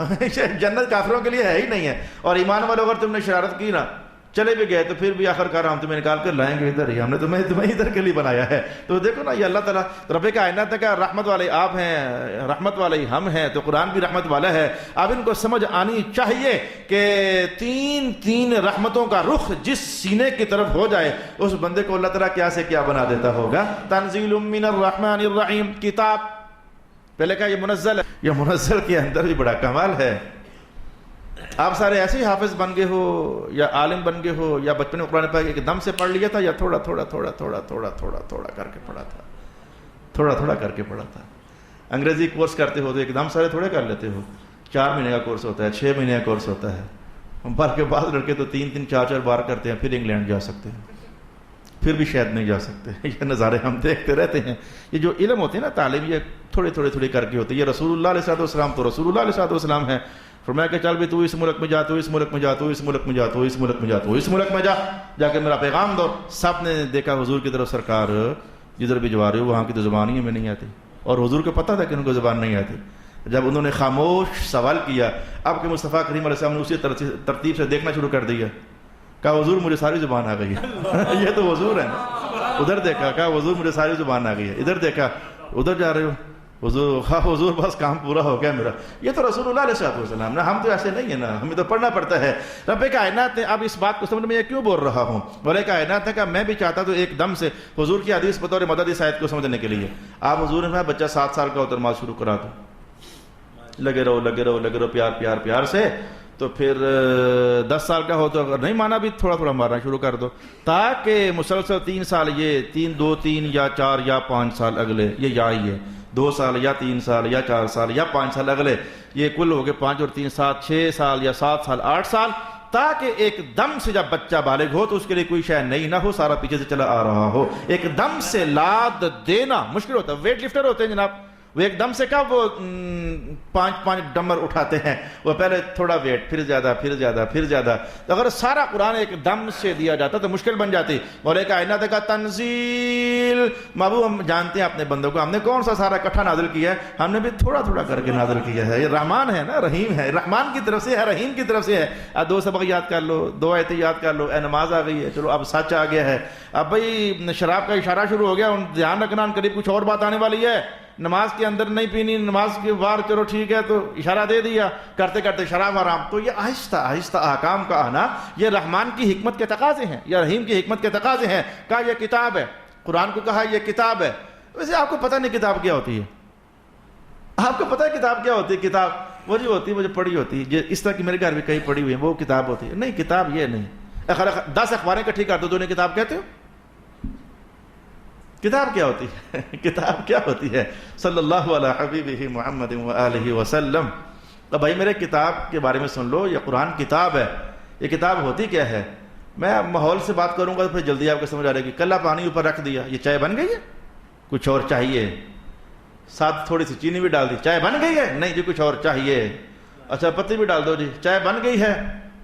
جنت کافروں کے لیے ہے ہی نہیں ہے, اور ایمان والوں اگر تم نے شرارت کی نا, چلے بھی گئے تو پھر بھی آخر کار ہم تمہیں نکال کر لائیں گے ادھر ہی, ہم نے تمہیں ادھر کے لیے بنایا ہے. تو دیکھو نا, یہ اللہ تعالیٰ رب کائنات کا رحمت والے آپ ہیں, رحمت والے ہم ہیں, تو قرآن بھی رحمت والا ہے. اب ان کو سمجھ آنی چاہیے کہ تین رحمتوں کا رخ جس سینے کی طرف ہو جائے اس بندے کو اللہ تعالیٰ کیا سے کیا بنا دیتا ہوگا. تنزیل من الرحمن الرحیم, کتاب پہلے کہا یہ منزل ہے, یہ منزل کے اندر بھی بڑا کمال ہے. آپ سارے ایسے ہی حافظ بن گئے ہو یا عالم بن گئے ہو, یا بچپن میں قرآن پاک ایک دم سے پڑھ لیا تھا, یا تھوڑا تھوڑا تھوڑا تھوڑا تھوڑا تھوڑا تھوڑا کر کے پڑھا تھا, تھوڑا تھوڑا کر کے پڑھا تھا. انگریزی کورس کرتے ہو تو ایک دم سارے تھوڑے کر لیتے ہو, 4 مہینے کا کورس ہوتا ہے, 6 مہینے کا کورس ہوتا ہے. بلکہ بعض لڑکے تو 3 4 بار کرتے ہیں, پھر انگلینڈ جا سکتے ہیں, پھر بھی شاید نہیں جا سکتے. یہ نظارے ہم دیکھتے رہتے ہیں. یہ جو علم ہوتے ہیں نا تعلیم, یہ تھوڑے کر کے ہوتے ہیں. یہ رسول اللہ علیہ الصلوۃ والسلام تو رسول اللہ علیہ الصلوۃ والسلام ہے. فرمایا کہ چل بھی تو اس ملک میں جا, تو اس ملک میں جا, تو اس ملک میں جا, تو اس ملک میں جا, تو اس ملک میں جا, جا کے میرا پیغام دو. سب نے دیکھا حضور کی طرف, سرکار جدھر بھی جا رہے ہو وہاں کی تو زبان ہی میں نہیں آتی, اور حضور کو پتہ تھا کہ ان کو زبان نہیں آتی. جب انہوں نے خاموش سوال کیا, اب کہ مصطفیٰ کریم علیہ السلام نے اسی ترتیب سے دیکھنا شروع کر دیا. کہا حضور مجھے ساری زبان آ گئی ہے. یہ تو حضور ہے نا. ادھر دیکھا, کہا حضور مجھے ساری زبان آ گئی ہے. ادھر دیکھا, ادھر جا رہے ہو حضور, ہاں حضور بس کام پورا ہو گیا میرا. یہ تو رسول اللہ علیہ الصلوۃ والسلام نا, ہم تو ایسے نہیں ہیں نا, ہمیں تو پڑھنا پڑتا ہے. رب کائنات نے اب اس بات کو سمجھ میں یہ کیوں بول رہا ہوں, بولے کائنات نے کہا میں بھی چاہتا تو ایک دم سے حضور کی حدیث بطور مدد اس آیت کو سمجھنے کے لیے. آپ حضور نے بچہ 7 سال کا ہو تو نماز شروع کرا دو, لگے رہو پیار سے, تو پھر 10 سال کا ہو تو اگر نہیں مانا بھی تھوڑا مارنا شروع کر دو, تاکہ مسلسل 3 سال یہ 3 یا 4 یا 5 سال اگلے, یہ یا ہی ہے 2 سال یا 3 سال یا 4 سال یا 5 سال اگلے, یہ کل ہو گئے 5 اور 3 7 6 سال یا 7 سال 8 سال, تاکہ ایک دم سے جب بچہ بالغ ہو تو اس کے لیے کوئی شے نئی نہ ہو, سارا پیچھے سے چلا آ رہا ہو. ایک دم سے لاد دینا مشکل ہوتا ہے. ویٹ لفٹر ہوتے ہیں جناب, وہ ایک دم سے کب وہ 5 ڈمبر اٹھاتے ہیں, وہ پہلے تھوڑا ویٹ, پھر زیادہ. تو اگر سارا قرآن ایک دم سے دیا جاتا تو مشکل بن جاتی. مولا کائنات کا تنزیل, محبوب ہم جانتے ہیں اپنے بندوں کو, ہم نے کون سا سارا اکٹھا نازل کیا ہے, ہم نے بھی تھوڑا کر کے نازل کیا ہے. یہ رحمان ہے نا, رحیم ہے, رحمان کی طرف سے ہے, رحیم کی طرف سے ہے. اب 2 سبق یاد کر لو, 2 آیتیں یاد کر لو, نماز آ گئی ہے, چلو اب سچ آ گیا ہے. اب بھائی شراب کا اشارہ شروع ہو گیا, دھیان رکھنا ان قریب کچھ اور بات آنے والی ہے. نماز کے اندر نہیں پینی, نماز کے باہر چلو ٹھیک ہے, تو اشارہ دے دیا, کرتے شراب حرام. تو یہ آہستہ احکام کا آنا یہ رحمان کی حکمت کے تقاضے ہیں, یا رحیم کی حکمت کے تقاضے ہیں. کہا یہ کتاب ہے, قرآن کو کہا یہ کتاب ہے. ویسے آپ کو پتہ نہیں کتاب کیا ہوتی ہے, آپ کو پتہ ہے کتاب کیا ہوتی ہے؟ کتاب وہ جو ہوتی ہے وہ جو پڑھی ہوتی ہے, اس طرح کی میرے گھر میں کہیں پڑھی ہوئی ہے, وہ کتاب ہوتی ہے. نہیں, کتاب یہ نہیں. 10 اخباریں اکٹھی کر دو تو انہیں کتاب کہتے ہو؟ کتاب کیا ہوتی ہے؟ کتاب کیا ہوتی ہے؟ صلی اللہ علیہ حبیبہ محمد وآلہ وسلم. تو بھائی میرے کتاب کے بارے میں سن لو, یہ قرآن کتاب ہے. یہ کتاب ہوتی کیا ہے؟ میں ماحول سے بات کروں گا تو پھر جلدی آپ کو سمجھ آ رہے گی. کلا پانی اوپر رکھ دیا, یہ چائے بن گئی ہے؟ کچھ اور چاہیے؟ ساتھ تھوڑی سی چینی بھی ڈال دی, چائے بن گئی ہے؟ نہیں جی کچھ اور چاہیے. اچھا پتی بھی ڈال دو جی, چائے بن گئی ہے؟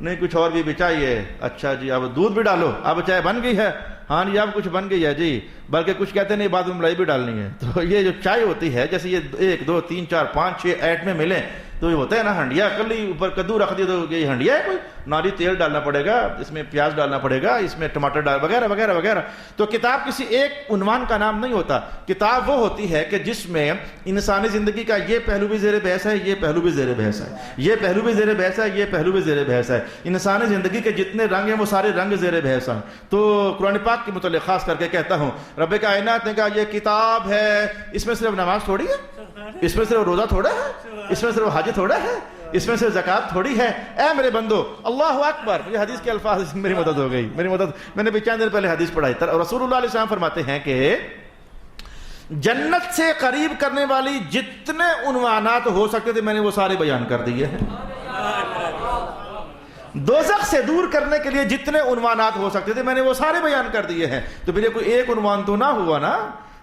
نہیں کچھ اور بھی چاہیے. اچھا جی اب دودھ بھی ڈالو, اب چائے بن گئی ہے؟ ہاں جی اب کچھ بن گئی ہے جی, بلکہ کچھ کہتے نہیں بعد میں ملائی بھی ڈالنی ہے. تو یہ جو چائے ہوتی ہے, جیسے یہ 1 2 3 4 5 6 ایٹ میں ملیں تو یہ ہوتا ہے نا ہنڈیا, کلی اوپر کدو رکھ دیا تو یہ ہنڈیا ہے کوئی؟ ناری تیل ڈالنا پڑے گا, اس میں پیاز ڈالنا پڑے گا, اس میں ٹماٹر ڈال وغیرہ. تو کتاب کسی ایک عنوان کا نام نہیں ہوتا. کتاب وہ ہوتی ہے کہ جس میں انسانی زندگی کا یہ پہلو بھی زیر بحث ہے, یہ پہلو بھی زیر بحث ہے, یہ پہلو بھی زیر بحث ہے, یہ پہلو بھی زیر بحث ہے. انسانی زندگی کے جتنے رنگ ہیں وہ سارے رنگ زیر بحث ہیں. تو قرآن پاک کے متعلق خاص کر کے کہتا ہوں, رب کائنات نے کہا یہ کتاب ہے. اس میں صرف نماز تھوڑی ہے, اس میں صرف روزہ تھوڑا ہے, اس میں صرف حج تھوڑا ہے, اس میں سے زکوٰۃ تھوڑی ہے. اے میرے بندو, اللہ اکبر. یہ حدیث کے الفاظ, میری مدد ہو گئی, میری مدد. میں نے بھی چند دن پہلے حدیث پڑھائی. رسول اللہ علیہ السلام فرماتے ہیں کہ جنت سے قریب کرنے والی جتنے عنوانات ہو سکتے تھے میں نے وہ سارے بیان کر دیے ہیں. دوزخ سے دور کرنے کے لیے جتنے عنوانات ہو سکتے تھے میں نے وہ سارے بیان کر دیے ہیں. تو پھر یہ کوئی ایک عنوان تو نہ ہوا نا.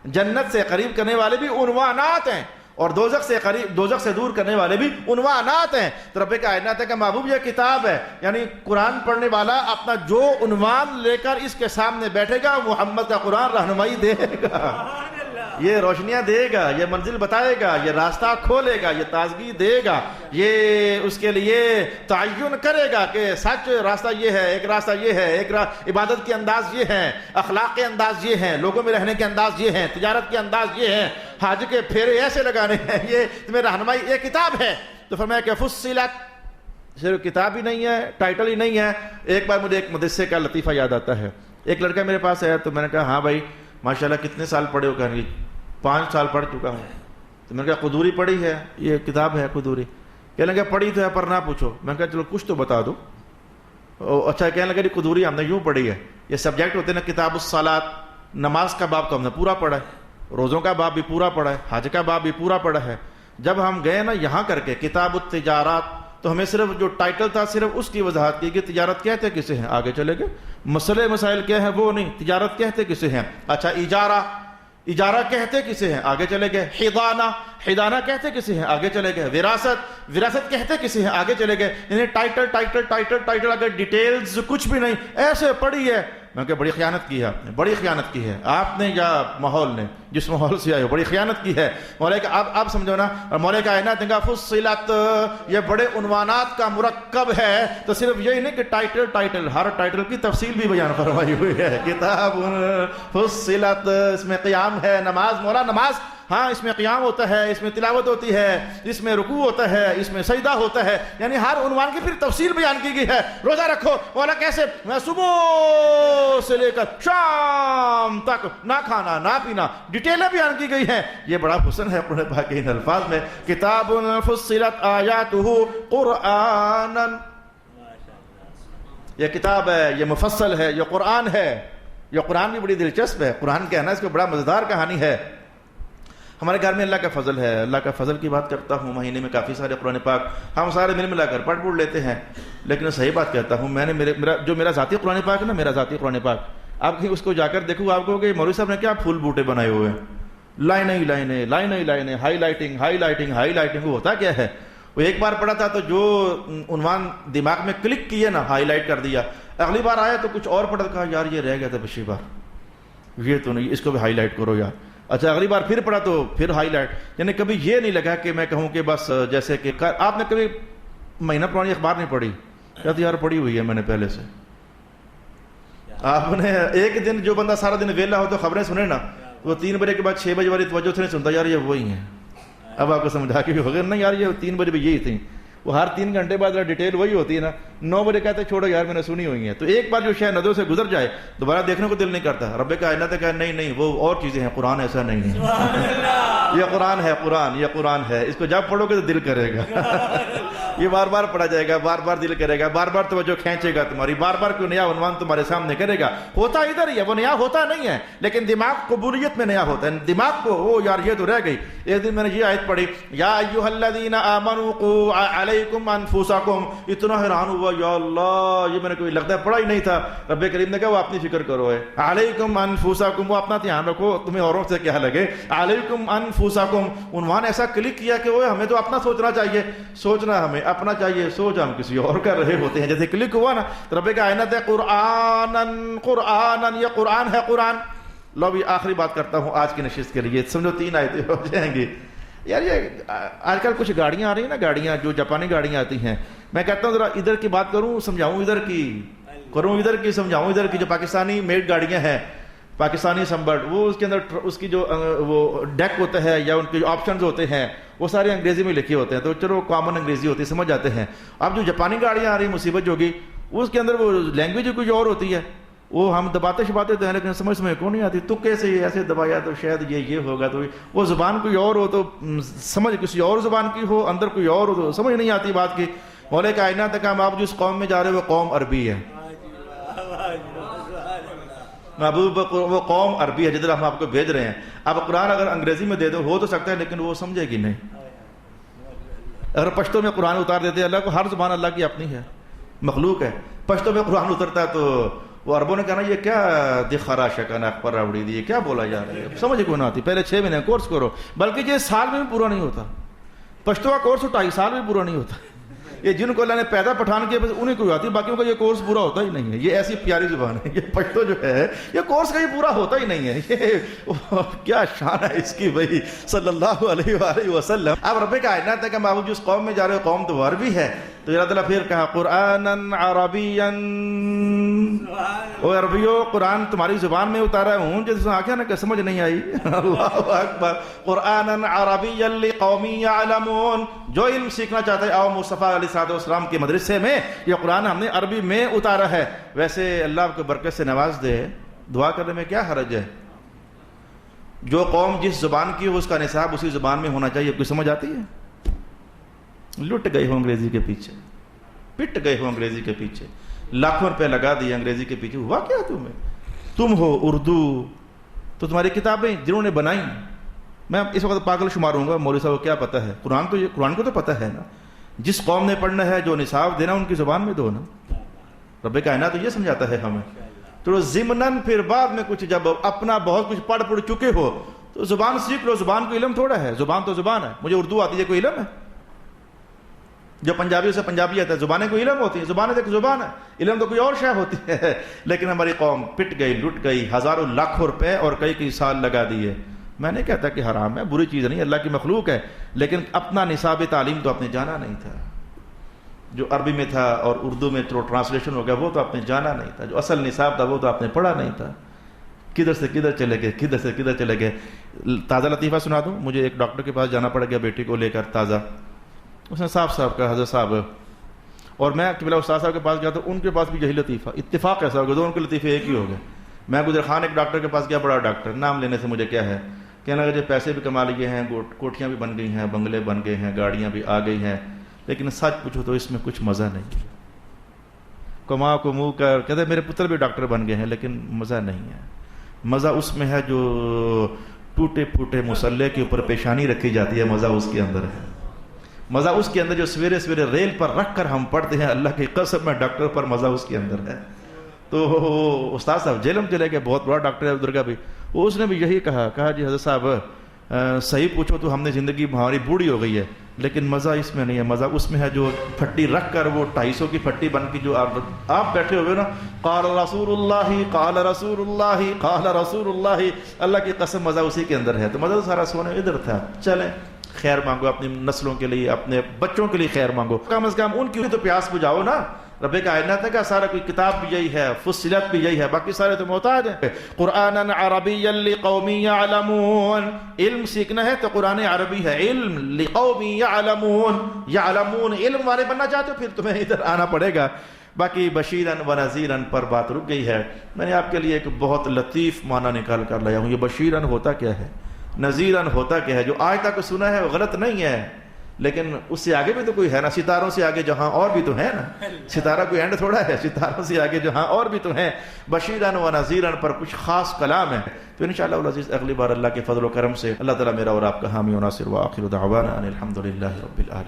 جنت سے قریب کرنے والے بھی عنوانات ہیں اور دوزخ سے دور کرنے والے بھی عنوانات ہیں. تو رب کائنات ہے کہ محبوب یہ کتاب ہے، یعنی قرآن پڑھنے والا اپنا جو عنوان لے کر اس کے سامنے بیٹھے گا محمد کا قرآن رہنمائی دے گا، یہ روشنیاں دے گا، یہ منزل بتائے گا، یہ راستہ کھولے گا، یہ تازگی دے گا، یہ اس کے لیے تعین کرے گا کہ سچ راستہ یہ ہے، ایک راستہ یہ ہے، ایک عبادت کے انداز یہ ہیں، اخلاق کے انداز یہ ہیں، لوگوں میں رہنے کے انداز یہ ہیں، تجارت کے انداز یہ ہیں، حج کے پھیرے ایسے لگانے ہیں، یہ تمہیں رہنمائی یہ کتاب ہے. تو فرمایا کہ فصلت، صرف کتاب ہی نہیں ہے، ٹائٹل ہی نہیں ہے. ایک بار مجھے ایک مدرسے کا لطیفہ یاد آتا ہے. ایک لڑکا میرے پاس آیا تو میں نے کہا ہاں بھائی ماشاءاللہ کتنے سال پڑھے ہو؟ کہنے 5 سال پڑھ چکا ہوں. تو میں نے کہا قدوری پڑھی ہے؟ یہ کتاب ہے قدوری. کہنے لگا پڑھی تو ہے پر نہ پوچھو. میں نے کہا چلو کچھ تو بتا دو. اچھا کہنے لگا قدوری ہم نے یوں پڑھی ہے. یہ سبجیکٹ ہوتے ہیں نا کتاب الصلاۃ، نماز کا باب تو ہم نے پورا پڑھا ہے، روزوں کا باب بھی پورا پڑھا ہے، حج کا باب بھی پورا پڑھا ہے. جب ہم گئے نا یہاں کر کے کتاب التجارات تو ہمیں صرف جو ٹائٹل تھا صرف اس کی وضاحت کی کہ تجارت کہتے کسے ہیں، آگے چلے گئے. مسائل کیا ہیں وہ نہیں، تجارت کہتے کسے ہیں. اچھا اجارہ کہتے کسے ہیں، آگے چلے گئے. حضانہ کہتے کسے ہیں، آگے چلے گئے. وراثت کہتے کسے ہیں، آگے چلے گئے. یعنی ٹائٹل اگر ڈیٹیلز کچھ بھی نہیں ایسے پڑھی ہے. میں کہ بڑی خیانت کی ہے آپ نے، بڑی خیانت کی ہے آپ نے یا ماحول نے، جس ماحول سے آئے ہو بڑی خیانت کی ہے. مولا کا اب سمجھو نا، اور مولا کائنات نے کہا فصلت، یہ بڑے عنوانات کا مرکب ہے. تو صرف یہی نہیں کہ ٹائٹل، ہر ٹائٹل کی تفصیل بھی بیان فرمائی ہوئی ہے. کتاب فصلت، اس میں قیام ہے، نماز، مولا نماز ہاں اس میں قیام ہوتا ہے، اس میں تلاوت ہوتی ہے، اس میں رکوع ہوتا ہے، اس میں سجدہ ہوتا ہے. یعنی ہر عنوان کی پھر تفصیل بیان کی گئی ہے. روزہ رکھو، مولا کیسے؟ میں صبح سے لے کر شام تک نہ کھانا نہ پینا، ڈیٹیلیں بیان کی گئی ہیں. یہ بڑا حسن ہے قرآن پاک کے ان الفاظ میں. کتاب فصلت آیاتہ قرآنا، یہ کتاب ہے، یہ مفصل ہے، یہ قرآن ہے. یہ قرآن بھی بڑی دلچسپ ہے. قرآن کیا ہے نا، اس کو بڑا مزیدار کہانی ہے. ہمارے گھر میں اللہ کا فضل ہے. اللہ کا فضل کی بات کرتا ہوں، مہینے میں کافی سارے قرآن پاک ہم سارے ملا کر پڑھ لیتے ہیں. لیکن صحیح بات کہتا ہوں، میں نے میرا ذاتی قرآن پاک ہے نا، میرا ذاتی قرآن پاک، آپ اس کو جا کر دیکھو، آپ کو کہ مولوی صاحب نے کیا پھول بوٹے بنائے ہوئے ہیں، لائنیں، ہائی لائٹنگ. وہ ہوتا کیا ہے؟ وہ ایک بار پڑھا تھا تو جو عنوان دماغ میں کلک کیے نا، ہائی لائٹ کر دیا. اگلی بار آیا تو کچھ اور پڑھا، کہا یار یہ رہ گیا تھا پچھلی بار، یہ تو نہیں، اس کو بھی ہائی لائٹ کرو یار. اچھا اگلی بار پھر پڑھا تو پھر ہائی لائٹ. یعنی کبھی یہ نہیں لگا کہ میں کہوں کہ بس جیسے کہ آپ نے کبھی مہینہ پرانی اخبار نہیں پڑھی؟ کہتے یار پڑھی ہوئی ہے میں نے پہلے سے. آپ نے ایک دن جو بندہ سارا دن ویلا ہو تو خبریں سنے نا، وہ 3 بجے کے بعد 6 بجے والی توجہ سے نہیں سنتا، یار یہ وہی ہیں. اب آپ کو سمجھا کے بھی ہوگا نا، یار یہ 3 بجے بھی یہی تھیں. وہ ہر 3 گھنٹے بعد ڈیٹیل وہی ہوتی ہے نا. 9 بجے کہتے چھوڑو یار میں نے سنی ہوئی ہیں. تو ایک بار جو شے نظروں سے گزر جائے دوبارہ دیکھنے کو دل نہیں کرتا. رب کائنات نے کہا نہیں وہ اور چیزیں ہیں، قرآن ایسا نہیں ہے. یہ قرآن ہے، یہ قرآن ہے. اس کو جب پڑھو گے تو دل کرے گا. یہ بار بار پڑھا جائے گا، بار بار دل کرے گا، بار بار توجہ کھینچے گا تمہاری، بار بار کوئی نیا عنوان تمہارے سامنے کرے گا. ہوتا ادھر ہی ہے، وہ نیا ہوتا نہیں ہے، لیکن دماغ قبولیت میں نیا ہوتا ہے. دماغ کو او یار یہ تو رہ گئی. ایک دن میں نے یہ آیت پڑھی، یا ایھا الذین آمنوا قوا علیکم انفسکم. اتنا حیران ہوا، یا اللہ یہ میں نے کوئی لگتا ہے پڑھا ہی نہیں تھا. رب کریم نے کہا وہ اپنی فکر کرو ہے، علیکم انفسکم، وہ اپنا دھیان رکھو، تمہیں اوروں سے کیا لگے. علیکم انفسکم، عنوان ایسا کلک کیا کہ وہ ہمیں تو اپنا سوچنا چاہیے، سوچنا ہمیں اپنا چاہیے، سوچ ہم کسی اور کر رہے ہوتے ہیں. جیسے کلک ہوا نا تو رب کا آیت ہے قرآناً، یہ قرآن ہے، قرآن. لو بھی آخری بات کرتا ہوں آج کی نشست کے لیے، سمجھو 3 آیتیں ہو جائیں گی. یار یہ آج کل کچھ گاڑیاں آ رہی ہیں نا، گاڑیاں جو جاپانی گاڑیاں آتی ہیں، میں کہتا ہوں ذرا ادھر کی بات کروں سمجھاؤں ادھر کی، کروں ادھر کی سمجھاؤں ادھر کی. جو پاکستانی میڈ گاڑیاں ہیں، پاکستانی سمبرڈ، وہ اس کے اندر اس کی جو وہ ڈیک ہوتا ہے یا ان کے جو آپشنز ہوتے ہیں وہ سارے انگریزی میں لکھے ہوتے ہیں. تو چلو کامن انگریزی ہوتی ہے، سمجھ جاتے ہیں. اب جو جاپانی گاڑیاں آ رہی ہیں مصیبت جو ہوگی، اس کے اندر وہ لینگویج کچھ اور ہوتی ہے. وہ ہم دباتے شباتے تو ہیں لیکن سمجھ میں کون نہیں آتی. تو کیسے ایسے دبایا تو شاید یہ ہوگا، تو وہ زبان کوئی اور ہو تو سمجھ کسی اور زبان کی ہو، اندر کوئی اور ہو تو سمجھ نہیں آتی بات کی. مولا کائنات کا آپ جس قوم میں جا رہے ہو وہ قوم عربی ہے. محبوب وہ قوم عربی ہے جدھر ہم آپ کو بھیج رہے ہیں. اب قرآن اگر انگریزی میں دے دو ہو تو سکتا ہے لیکن وہ سمجھے گی نہیں. اگر پشتو میں قرآن اتار دیتے اللہ کو, ہر زبان اللہ کی اپنی ہے, مخلوق ہے, پشتو میں قرآن اترتا ہے تو وہ عربوں نے کہا نا یہ کیا دکھارا شکن اکبر راوڑی دی, یہ کیا بولا جا رہا ہے, سمجھ کیوں نہ آتی. پہلے 6 مہینے کورس کرو, بلکہ یہ سال میں بھی پورا نہیں ہوتا. پشتو کا کورس 2.5 سال میں پورا نہیں ہوتا. یہ جن کو اللہ نے پیدا پٹھان کیا بس انہیں کو آتی, باقیوں کا یہ کورس پورا ہوتا ہی نہیں ہے. یہ ایسی پیاری زبان ہے, یہ پشتو جو ہے یہ کورس کا یہ پورا ہوتا ہی نہیں ہے. یہ کیا شان ہے اس کی بھائی صلی اللہ علیہ وآلہ وسلم. اب رب کائنات ہے کہ محبوب جس قوم میں جا رہے ہو قوم تو عربی ہے, تو اللہ تعالیٰ پھر کہا قرآنً عربیًا, او عربیو قرآن تمہاری زبان میں اتارا ہوں جیسے آنکھیں نا کہ سمجھ نہیں آئی. اللہ اکبر. قرآنً عربیًا لقوم یعلمون, جو علم سیکھنا چاہتا ہے آؤ مصطفیٰ علیہ السلام کے مدرسے میں, یہ قرآن ہم نے عربی میں اتارا ہے. ویسے اللہ آپ کو برکت سے نواز دے, دعا کرنے میں کیا حرج ہے. جو قوم جس زبان کی ہو اس کا نصاب اسی زبان میں ہونا چاہیے. کوئی سمجھ آتی ہے؟ لٹ گئے ہو انگریزی کے پیچھے, پٹ گئے ہو انگریزی کے پیچھے, لاکھوں روپے لگا دیے انگریزی کے پیچھے. ہوا کیا تمہیں؟ تم ہو اردو تو تمہاری کتابیں جنہوں نے بنائی, میں اس وقت پاگل شمار ہوں گا مولوی صاحب کو کیا پتہ ہے, قرآن کو تو پتہ ہے نا. جس قوم نے پڑھنا ہے جو نصاب دینا ان کی زبان میں دو نا. رب کائنات تو یہ سمجھاتا ہے ہمیں. تو ضمناً پھر بعد میں کچھ جب اپنا بہت کچھ پڑھ چکے ہو تو زبان سیکھ لو. زبان کو علم تھوڑا ہے, زبان تو زبان ہے. مجھے اردو آتی ہے, کوئی علم ہے؟ جو پنجابی سے پنجابی آتا ہے, زبانیں کوئی علم ہوتی ہیں, زبانیں تو زبان ہے, علم تو کوئی اور شے ہوتی ہے. لیکن ہماری قوم پٹ گئی, لٹ گئی, ہزاروں لاکھوں روپے اور کئی سال لگا دیے. میں نہیں کہتا کہ حرام ہے, بری چیز نہیں, اللہ کی مخلوق ہے, لیکن اپنا نصاب تعلیم تو آپ نے جانا نہیں تھا. جو عربی میں تھا اور اردو میں ٹرانسلیشن ہو گیا وہ تو آپ نے جانا نہیں تھا. جو اصل نصاب تھا وہ تو آپ نے پڑھا نہیں تھا. کدھر سے کدھر چلے گئے, کدھر سے کدھر چلے گئے. تازہ لطیفہ سنا دوں. مجھے ایک ڈاکٹر کے پاس جانا پڑ گیا بیٹی کو لے کر تازہ. اس نے صاحب کہا حضرت صاحب, اور میں قبلہ استاد صاحب کے پاس گیا تو ان کے پاس بھی یہی لطیفہ, اتفاق ایسا ہو گیا دونوں کے لطیفے ایک ہی ہو گئے. میں گجر خان ایک ڈاکٹر کے پاس گیا, بڑا ڈاکٹر, نام لینے سے مجھے کیا ہے, کہنے لگا پیسے بھی کما لیے ہیں, کوٹھیاں بھی بن گئی ہیں, بنگلے بن گئے ہیں, گاڑیاں بھی آ گئی ہیں, لیکن سچ پوچھو تو اس میں کچھ مزہ نہیں. کما کو منہ کر کہتے میرے پتر بھی ڈاکٹر بن گئے ہیں لیکن مزہ نہیں ہے. مزہ اس میں ہے جو ٹوٹے پھوٹے مسلح کے اوپر پیشانی رکھی جاتی ہے, مزہ اس کے اندر ہے. مزہ اس کے اندر جو سویرے سویرے ریل پر رکھ کر ہم پڑھتے ہیں, اللہ کی قسم میں ڈاکٹر پر مزہ اس کے اندر ہے. تو استاد صاحب جیلم چلے گئے, بہت بڑا ڈاکٹر ہے ادھر کا بھی, اس نے بھی یہی کہا جی حضرت صاحب صحیح پوچھو تو ہم نے زندگی ہماری بوڑھی ہو گئی ہے لیکن مزہ اس میں نہیں ہے. مزہ اس میں ہے جو پھٹی رکھ کر وہ 250 کی پھٹی بن کی جو آپ بیٹھے ہوئے نا, قال رسول اللہ قال رسول اللہ قال رسول اللہ, اللہ کی قسم مزہ اسی کے اندر ہے. تو مزہ تو سارا سونے ادھر تھا. چلیں خیر مانگو اپنی نسلوں کے لیے, اپنے بچوں کے لیے خیر مانگو, کم از کم ان کی تو پیاس بجھاؤ نا. رب کائنات کا سارا کوئی کتاب بھی یہی ہے, فصلت بھی یہی ہے, باقی سارے تو محتاج ہیں. قرآنً عربیًا لقوم یعلمون, علم سیکھنا ہے تو قرآن عربی ہے. علم لقوم یعلمون, یعلمون علم والے بننا چاہتے ہو پھر تمہیں ادھر آنا پڑے گا. باقی بشیراً و نذیراً پر بات رک گئی ہے. میں نے آپ کے لیے ایک بہت لطیف معنی نکال کر لایا ہوں. یہ بشیراً ہوتا کیا ہے, نذیراً ہوتا کیا ہے. جو آج تک سنا ہے وہ غلط نہیں ہے, لیکن اس سے آگے بھی تو کوئی ہے نا. ستاروں سے آگے جہاں اور بھی تو ہے نا, ستارہ کوئی اینڈ تھوڑا ہے, ستاروں سے آگے جہاں اور بھی تو ہیں. بشیراً و نذیراً پر کچھ خاص کلام ہے. تو انشاءاللہ العزیز اگلی بار اللہ کے فضل و کرم سے اللہ تعالیٰ میرا اور آپ کا حامی و ناصر. وآخر دعوانا ان الحمد للہ رب العالمین.